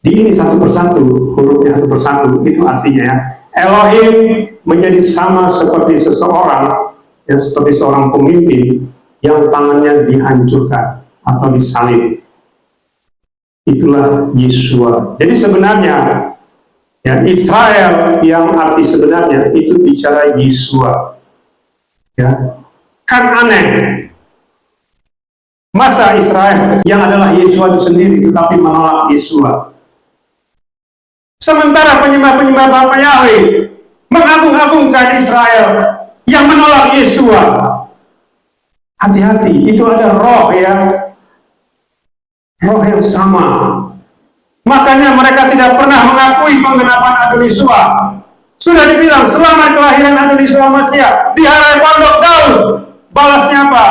ini satu persatu, hurufnya satu persatu, itu artinya ya, Elohim menjadi sama seperti seseorang, ya, seperti seorang pemimpin yang tangannya dihancurkan atau disalib. Itulah Yeshua. Jadi sebenarnya ya, Israel yang arti sebenarnya itu bicara Yeshua. Ya. Kan aneh. Masa Israel yang adalah Yeshua itu sendiri tetapi menolak Yeshua. Sementara penyembah-penyembah Bapa Yahweh mengagung-agungkan Israel yang menolak Yeshua. Hati-hati, itu ada roh ya. Roh yang sama. Makanya mereka tidak pernah mengakui penggenapan Adon Yeshua. Sudah dibilang selamat kelahiran Adon Yeshua Mashiach di Harai Pondok Daud. Balasnya apa?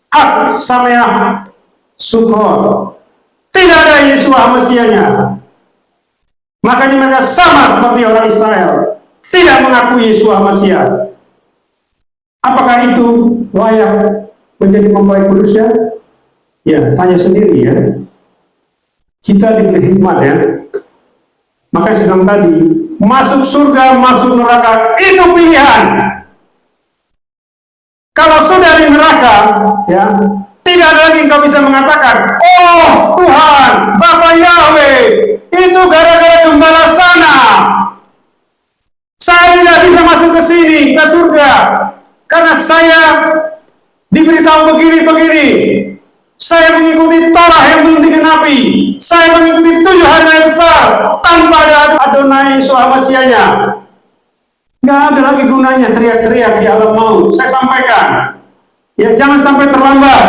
Hak Sameah Sukkot. Tidak ada Yeshua Mashiachnya. Makanya mereka sama seperti orang Israel, tidak mengakui Yeshua Mashiach. Apakah itu layak menjadi mempelai kudusnya? Ya, tanya sendiri ya. Kita diberi hikmat ya. Makanya sedang tadi, masuk surga, masuk neraka, itu pilihan. Kalau sudah di neraka, ya, tidak ada lagi engkau bisa mengatakan, oh Tuhan, Bapa Yahweh, itu gara-gara gembala sana. Saya tidak bisa masuk ke sini, ke surga, karena saya diberitahu begini-begini. Saya mengikuti Torah yang belum digenapi. Saya mengikuti 7 hari raya besar tanpa ada Adonai Yeshua Mashiach-nya. Nggak ada lagi gunanya teriak-teriak di alam maut. Saya sampaikan, ya jangan sampai terlambat.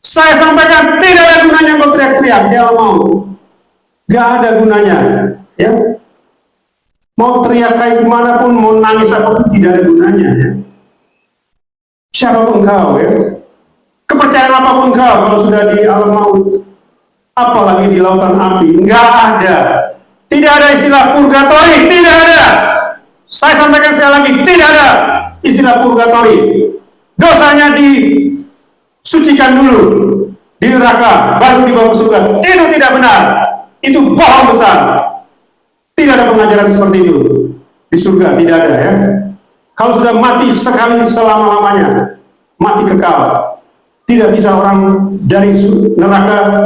Saya sampaikan tidak ada gunanya kau teriak-teriak di alam maut. Nggak ada gunanya, ya. Mau teriak kayak gimana pun, mau nangis apapun tidak ada gunanya, ya. Siapapun kau, ya. Kepercayaan apapun kau kalau sudah di alam maut, apalagi di lautan api, nggak ada. Tidak ada istilah purgatori, tidak ada. Saya sampaikan sekali lagi, tidak ada istilah purgatori. Dosanya disucikan dulu di neraka, baru dibawa ke surga. Itu tidak benar. Itu bohong besar. Tidak ada pengajaran seperti itu di surga, tidak ada ya. Kalau sudah mati sekali selama-lamanya, mati kekal. Tidak bisa orang dari neraka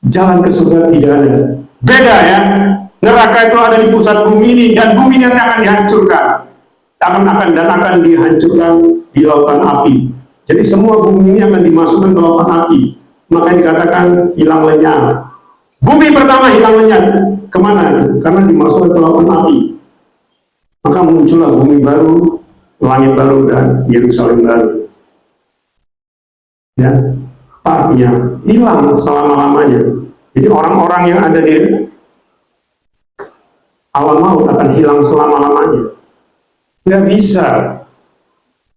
jalan ke surga, tidak ada. Beda ya. Neraka itu ada di pusat bumi ini, dan bumi ini akan dihancurkan. Akan dihancurkan di lautan api. Jadi semua bumi ini akan dimasukkan ke lautan api. Makanya dikatakan hilang lenyap. Bumi pertama hilang lenyap. Kemana? Karena dimasukkan ke lautan api. Maka muncullah bumi baru, langit baru, dan Yerusalem baru. Ya, apa artinya? Hilang selama-lamanya. Jadi orang-orang yang ada di alam maut akan hilang selama-lamanya. Nggak bisa.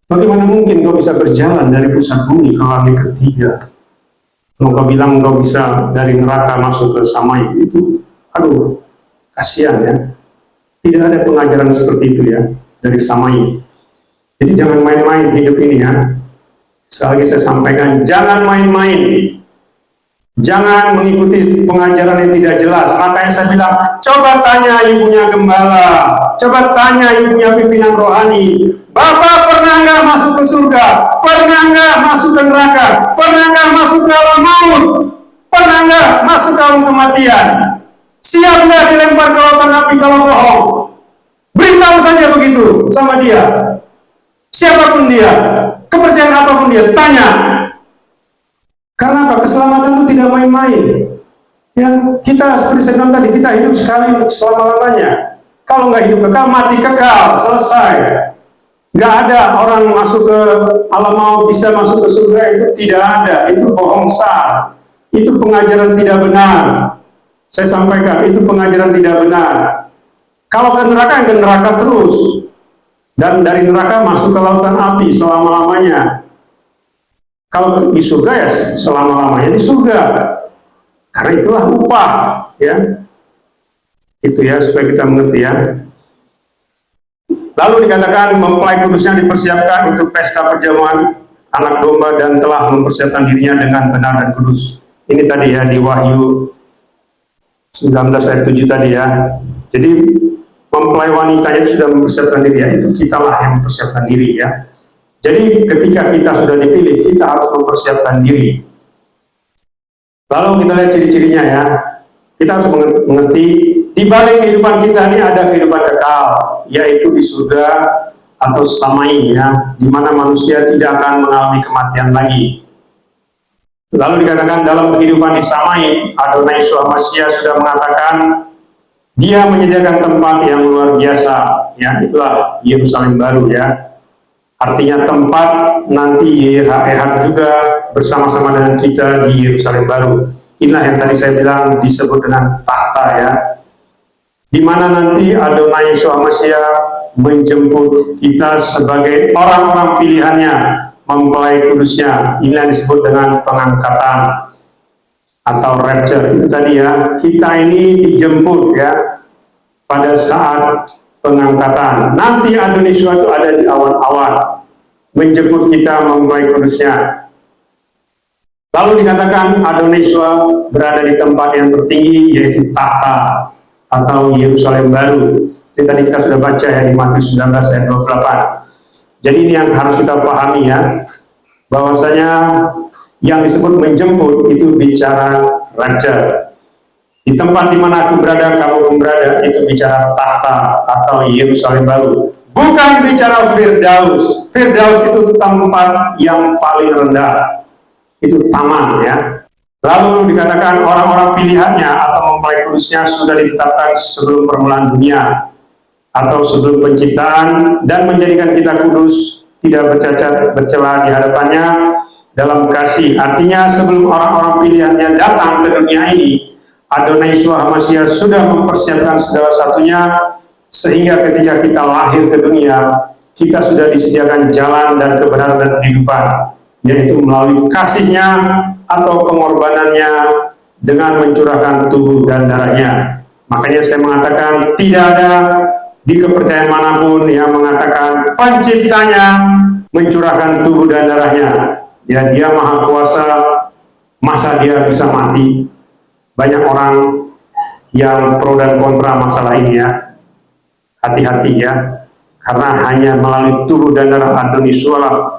Bagaimana mungkin kau bisa berjalan dari pusat bumi ke langit ketiga? Kalau kau bilang kau bisa dari neraka masuk ke samai, itu, aduh, kasihan ya. Tidak ada pengajaran seperti itu ya, dari samai. Jadi jangan main-main hidup ini ya. Sekali lagi saya sampaikan, jangan main-main. Jangan mengikuti pengajaran yang tidak jelas. Makanya saya bilang, coba tanya ibunya gembala, coba tanya ibunya pimpinan rohani. Bapak pernah nggak masuk ke surga? Pernah nggak masuk ke neraka? Pernah nggak masuk ke alam maut? Pernah nggak masuk ke alam kematian? Siap nggak dilempar ke lautan api kalau bohong? Beritahu saja begitu sama dia. Siapapun dia, kepercayaan apapun dia, tanya. Karena apa? Keselamatan itu tidak main-main. Ya, kita seperti saya bilang tadi, kita hidup sekali untuk selama-lamanya. Kalau nggak hidup kekal, mati kekal, selesai. Nggak ada orang masuk ke alam maut bisa masuk ke surga, itu tidak ada. Itu bohong besar. Itu pengajaran tidak benar. Saya sampaikan, itu pengajaran tidak benar. Kalau ke neraka terus. Dan dari neraka masuk ke lautan api selama-lamanya. Kalau di surga ya selama-lamanya di surga. Karena itulah upah, ya. Itu ya, supaya kita mengerti ya. Lalu dikatakan mempelai kudusnya dipersiapkan untuk pesta perjamuan anak domba dan telah mempersiapkan dirinya dengan benar dan kudus. Ini tadi ya di Wahyu 19 ayat 7 tadi ya. Jadi mempelai wanitanya sudah mempersiapkan diri ya, itu kitalah yang mempersiapkan diri ya. Jadi ketika kita sudah dipilih, kita harus mempersiapkan diri. Lalu kita lihat ciri-cirinya ya. Kita harus mengerti di balik kehidupan kita ini ada kehidupan kekal, yaitu di surga atau samai ya, di mana manusia tidak akan mengalami kematian lagi. Lalu dikatakan dalam kehidupan di samai, Adonai Yeshua Mashiach sudah mengatakan Dia menyediakan tempat yang luar biasa, ya itulah Yerusalem baru ya. Artinya tempat nanti YHWH juga bersama-sama dengan kita di Yerusalem baru. Inilah yang tadi saya bilang disebut dengan tahta ya. Di mana nanti Adonai Yeshua Mashiach menjemput kita sebagai orang-orang pilihannya, mempelai kudusnya. Inilah yang disebut dengan pengangkatan. atau rapture. Itu tadi ya, kita ini dijemput ya pada saat pengangkatan. Nanti Adoniswa itu ada di awan-awan menjemput kita memulai kudusnya. Lalu dikatakan Adoniswa berada di tempat yang tertinggi, yaitu tahta atau Yerusalem baru. Ini tadi kita sudah baca ya di Matius 19 ayat 28. Jadi ini yang harus kita pahami ya, bahwasanya yang disebut menjemput itu bicara rapture. Di tempat di mana aku berada, kamu pun berada, itu bicara tahta atau Yerusalem baru. Bukan bicara Firdaus. Firdaus itu tempat yang paling rendah. Itu taman ya. Lalu dikatakan orang-orang pilihannya atau mempelai kudusnya sudah ditetapkan sebelum permulaan dunia atau sebelum penciptaan, dan menjadikan kita kudus, tidak bercacat, bercela di hadapannya dalam kasih. Artinya sebelum orang-orang pilihannya datang ke dunia ini, Adonai Yeshua HaMashiach sudah mempersiapkan segala satunya, sehingga ketika kita lahir ke dunia, kita sudah disediakan jalan dan kebenaran dan kehidupan, yaitu melalui kasihnya atau pengorbanannya dengan mencurahkan tubuh dan darahnya. Makanya saya mengatakan tidak ada di kepercayaan manapun yang mengatakan penciptanya mencurahkan tubuh dan darahnya. Ya, dia maha kuasa, masa dia bisa mati? Banyak orang yang pro dan kontra masalah ini ya. Hati-hati ya, karena hanya melalui tubuh dan darah Adoniswa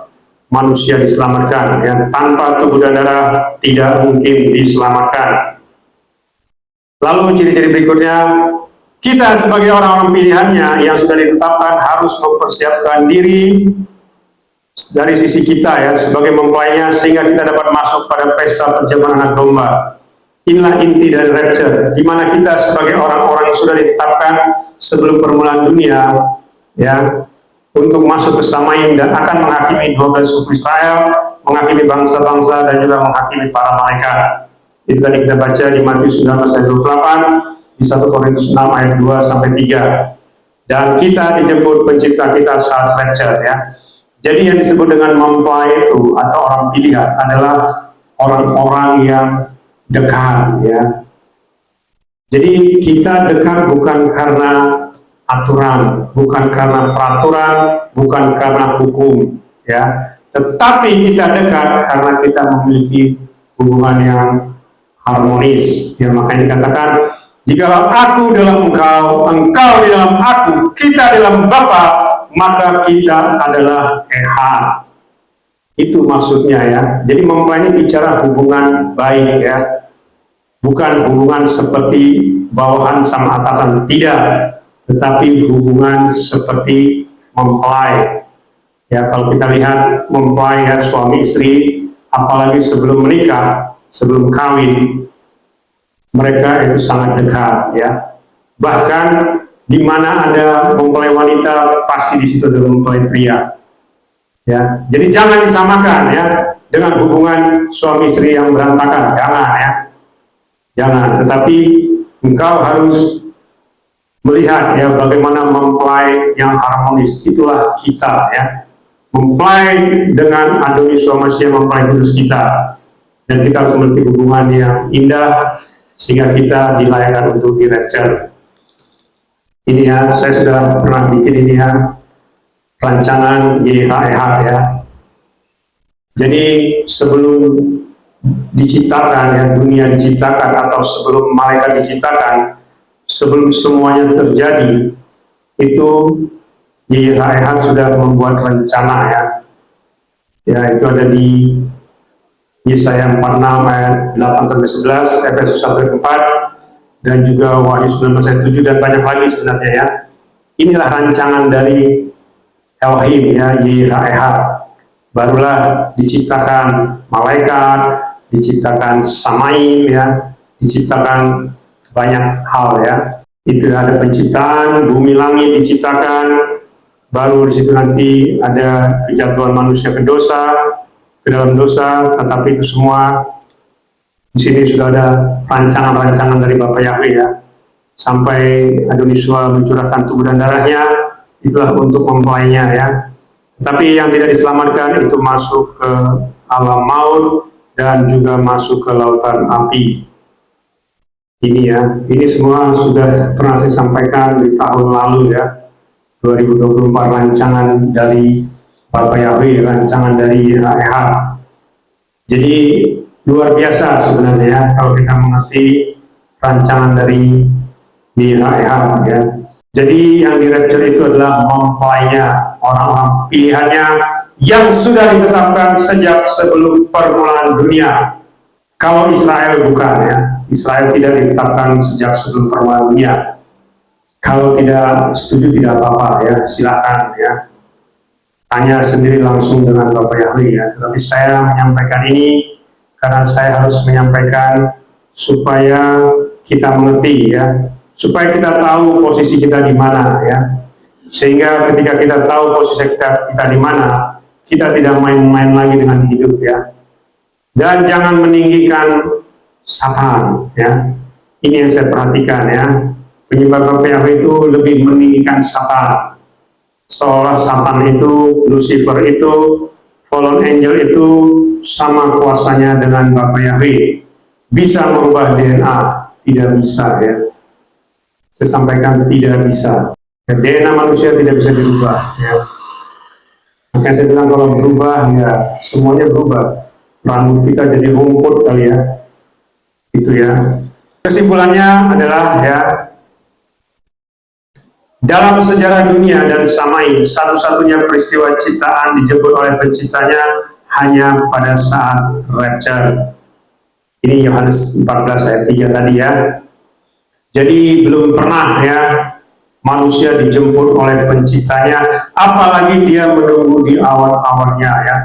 manusia diselamatkan ya. Tanpa tubuh dan darah tidak mungkin diselamatkan. Lalu ciri-ciri berikutnya, kita sebagai orang-orang pilihannya yang sudah ditetapkan harus mempersiapkan diri dari sisi kita ya, sebagai mempelainya, sehingga kita dapat masuk pada pesta perjamuan anak domba. Inilah inti dari rapture, di mana kita sebagai orang-orang yang sudah ditetapkan sebelum permulaan dunia ya, untuk masuk ke Samaim dan akan menghakimi 12 suku Israel, menghakimi bangsa-bangsa, dan juga menghakimi para malaikat. Itu tadi kita baca di Matius 19 ayat 28, di 1 Korintus 6 ayat 2 sampai 3. Dan kita dijemput pencipta kita saat rapture ya. Jadi yang disebut dengan mempelai itu atau orang pilihan adalah orang-orang yang dekat ya. Jadi kita dekat bukan karena aturan, bukan karena peraturan, bukan karena hukum ya, tetapi kita dekat karena kita memiliki hubungan yang harmonis ya. Makanya dikatakan, jikalau aku dalam engkau, engkau di dalam aku, kita dalam Bapa, maka kita adalah ehad. Itu maksudnya ya. Jadi mempelai ini bicara hubungan baik ya, bukan hubungan seperti bawahan sama atasan, tidak, tetapi hubungan seperti mempelai ya. Kalau kita lihat mempelai ya, suami istri, apalagi sebelum menikah, sebelum kawin, mereka itu sangat dekat ya. Bahkan di mana ada mempelai wanita, pasti di situ ada mempelai pria ya. Jadi jangan disamakan ya dengan hubungan suami istri yang berantakan, jangan ya, jangan. Tetapi engkau harus melihat ya bagaimana mempelai yang harmonis. Itulah kita ya, mempelai dengan Adonis Masih, mempelai kudus kita, dan kita harus memiliki hubungan yang indah sehingga kita dilayakkan untuk di rapture. Ini ya, saya sudah pernah bikin ini ya, rancangan YHEH ya. Jadi sebelum diciptakan ya, dunia diciptakan, atau sebelum malaikat diciptakan, sebelum semuanya terjadi, itu YHEH sudah membuat rencana ya. Ya, itu ada di Yesaya 46 ayat 8-11, Efesus 1 ayat 4, dan juga Wahyu 19 ayat 7, dan banyak lagi sebenarnya ya. Inilah rancangan dari Elohim ya, YHEH. Barulah diciptakan malaikat, diciptakan Samaim ya, diciptakan banyak hal ya. Itu ada penciptaan, bumi langit diciptakan, baru di situ nanti ada kejatuhan manusia ke dalam dosa, tetapi itu semua di sini sudah ada rancangan-rancangan dari Bapak Yahweh ya. Sampai Adoniswa mencurahkan tubuh dan darahnya, itulah untuk mempelainya ya. Tetapi yang tidak diselamatkan itu masuk ke alam maut dan juga masuk ke lautan api. Ini ya, ini semua sudah pernah saya sampaikan di tahun lalu ya, 2024, rancangan dari Bapak Yahweh, rancangan dari Ehab. Jadi luar biasa sebenarnya ya, kalau kita mengerti rancangan dari Ehab ya. Jadi yang di rapture itu adalah mempelainya, orang-orang pilihannya yang sudah ditetapkan sejak sebelum permulaan dunia. Kalau Israel bukan ya, Israel tidak ditetapkan sejak sebelum permulaan dunia. Kalau tidak setuju tidak apa-apa ya, silakan ya. Tanya sendiri langsung dengan Bapak Yahweh ya. Tetapi saya menyampaikan ini karena saya harus menyampaikan supaya kita mengerti ya, supaya kita tahu posisi kita di mana ya. Sehingga ketika kita tahu posisi kita di mana, kita tidak main-main lagi dengan hidup ya. Dan jangan meninggikan Satan ya. Ini yang saya perhatikan ya. Penyembah Bapak Yahweh itu lebih meninggikan Satan. Seolah Satan itu, Lucifer itu, fallen angel itu sama kuasanya dengan Bapak Yahweh. Bisa merubah DNA, tidak bisa ya. Saya sampaikan tidak bisa. DNA manusia tidak bisa dirubah ya. Makanya saya bilang kalau berubah ya semuanya berubah. Rambut kita jadi rumput kali ya. Itu ya. Kesimpulannya adalah ya, dalam sejarah dunia dan Samaim, satu-satunya peristiwa ciptaan dijemput oleh penciptanya hanya pada saat rapture. Ini Yohanes 14 ayat 3 tadi ya. Jadi belum pernah ya manusia dijemput oleh penciptanya, apalagi dia menunggu di awan-awannya ya.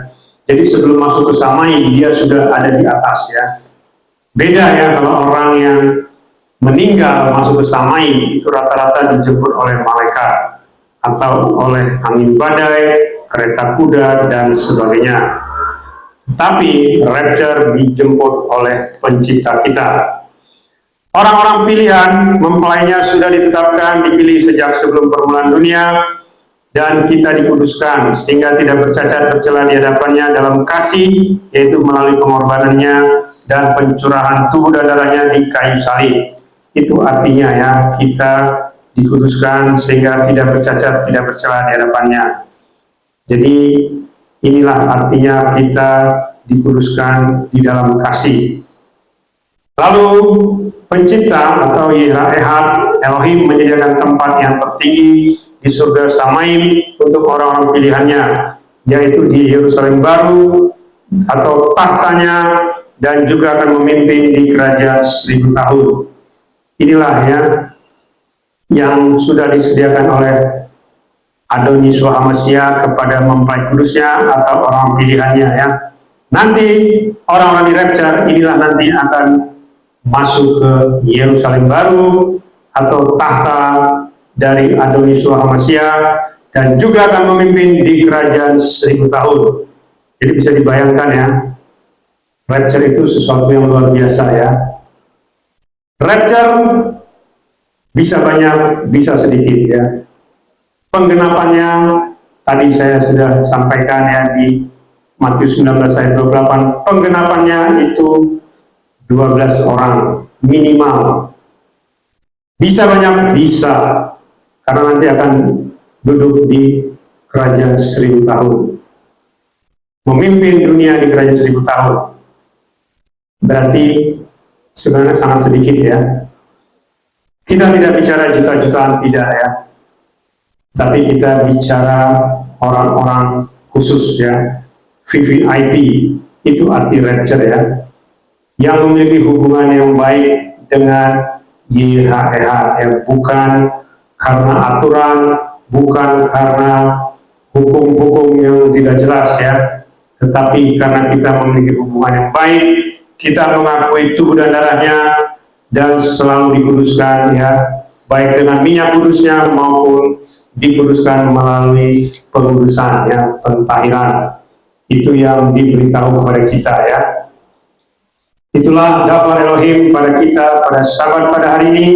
Jadi sebelum masuk ke Samaim, dia sudah ada di atas ya. Beda ya kalau orang yang meninggal masuk ke Samaim, itu rata-rata dijemput oleh malaikat atau oleh angin badai, kereta kuda, dan sebagainya. Tapi rapture dijemput oleh pencipta kita. Orang-orang pilihan, mempelainya sudah ditetapkan, dipilih sejak sebelum permulaan dunia, dan kita dikuduskan sehingga tidak bercacat bercela di hadapannya dalam kasih, yaitu melalui pengorbanannya dan pencurahan tubuh dan darahnya di kayu salib. Itu artinya ya, kita dikuduskan sehingga tidak bercacat, tidak bercela di hadapannya. Jadi inilah artinya kita dikuduskan di dalam kasih. Lalu pencipta atau Ehab, Elohim menyediakan tempat yang tertinggi di surga Samaim untuk orang-orang pilihannya, yaitu di Yerusalem baru atau tahtanya, dan juga akan memimpin di kerajaan 1000 tahun. Inilah ya yang sudah disediakan oleh Adoni Yeshua HaMashiach kepada mempelai kudusnya atau orang pilihannya ya. Nanti orang-orang di rapture inilah nanti akan masuk ke Yerusalem baru atau tahta dari Adoni Yeshua HaMashiach, dan juga akan memimpin di kerajaan 1000 tahun. Jadi bisa dibayangkan ya, rapture itu sesuatu yang luar biasa ya. Rapture bisa banyak, bisa sedikit ya. Penggenapannya tadi saya sudah sampaikan ya di Matius 19 ayat 28. Penggenapannya itu 12 orang minimal. Bisa banyak, bisa. Karena nanti akan duduk di kerajaan 1000 tahun. Memimpin dunia di kerajaan 1000 tahun. Berarti sebenarnya sangat sedikit ya. Kita tidak bicara juta-jutaan, tidak ya. Tapi kita bicara orang-orang khusus ya. VVIP, itu arti rapture ya. Yang memiliki hubungan yang baik dengan YHWH ya, bukan karena aturan, bukan karena hukum-hukum yang tidak jelas ya, tetapi karena kita memiliki hubungan yang baik, kita mengakui tubuh dan darahnya, dan selalu dikuduskan ya, baik dengan minyak kudusnya maupun dikuduskan melalui pengudusan ya, pentahiran. Itu yang diberitahu kepada kita ya. Itulah daftar Elohim pada kita pada Sabat pada hari ini.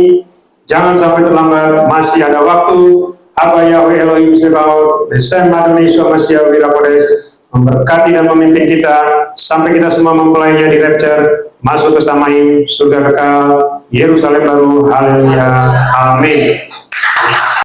Jangan sampai terlambat, masih ada waktu. Abba Yahweh Elohim Sebaot, Besem Adonai Yeshua Mashiach Wirakodes, memberkati dan memimpin kita sampai kita semua mempelainya di rapture, masuk ke Samaim, surga kekal, Yerusalem baru. Haleluya. Amin.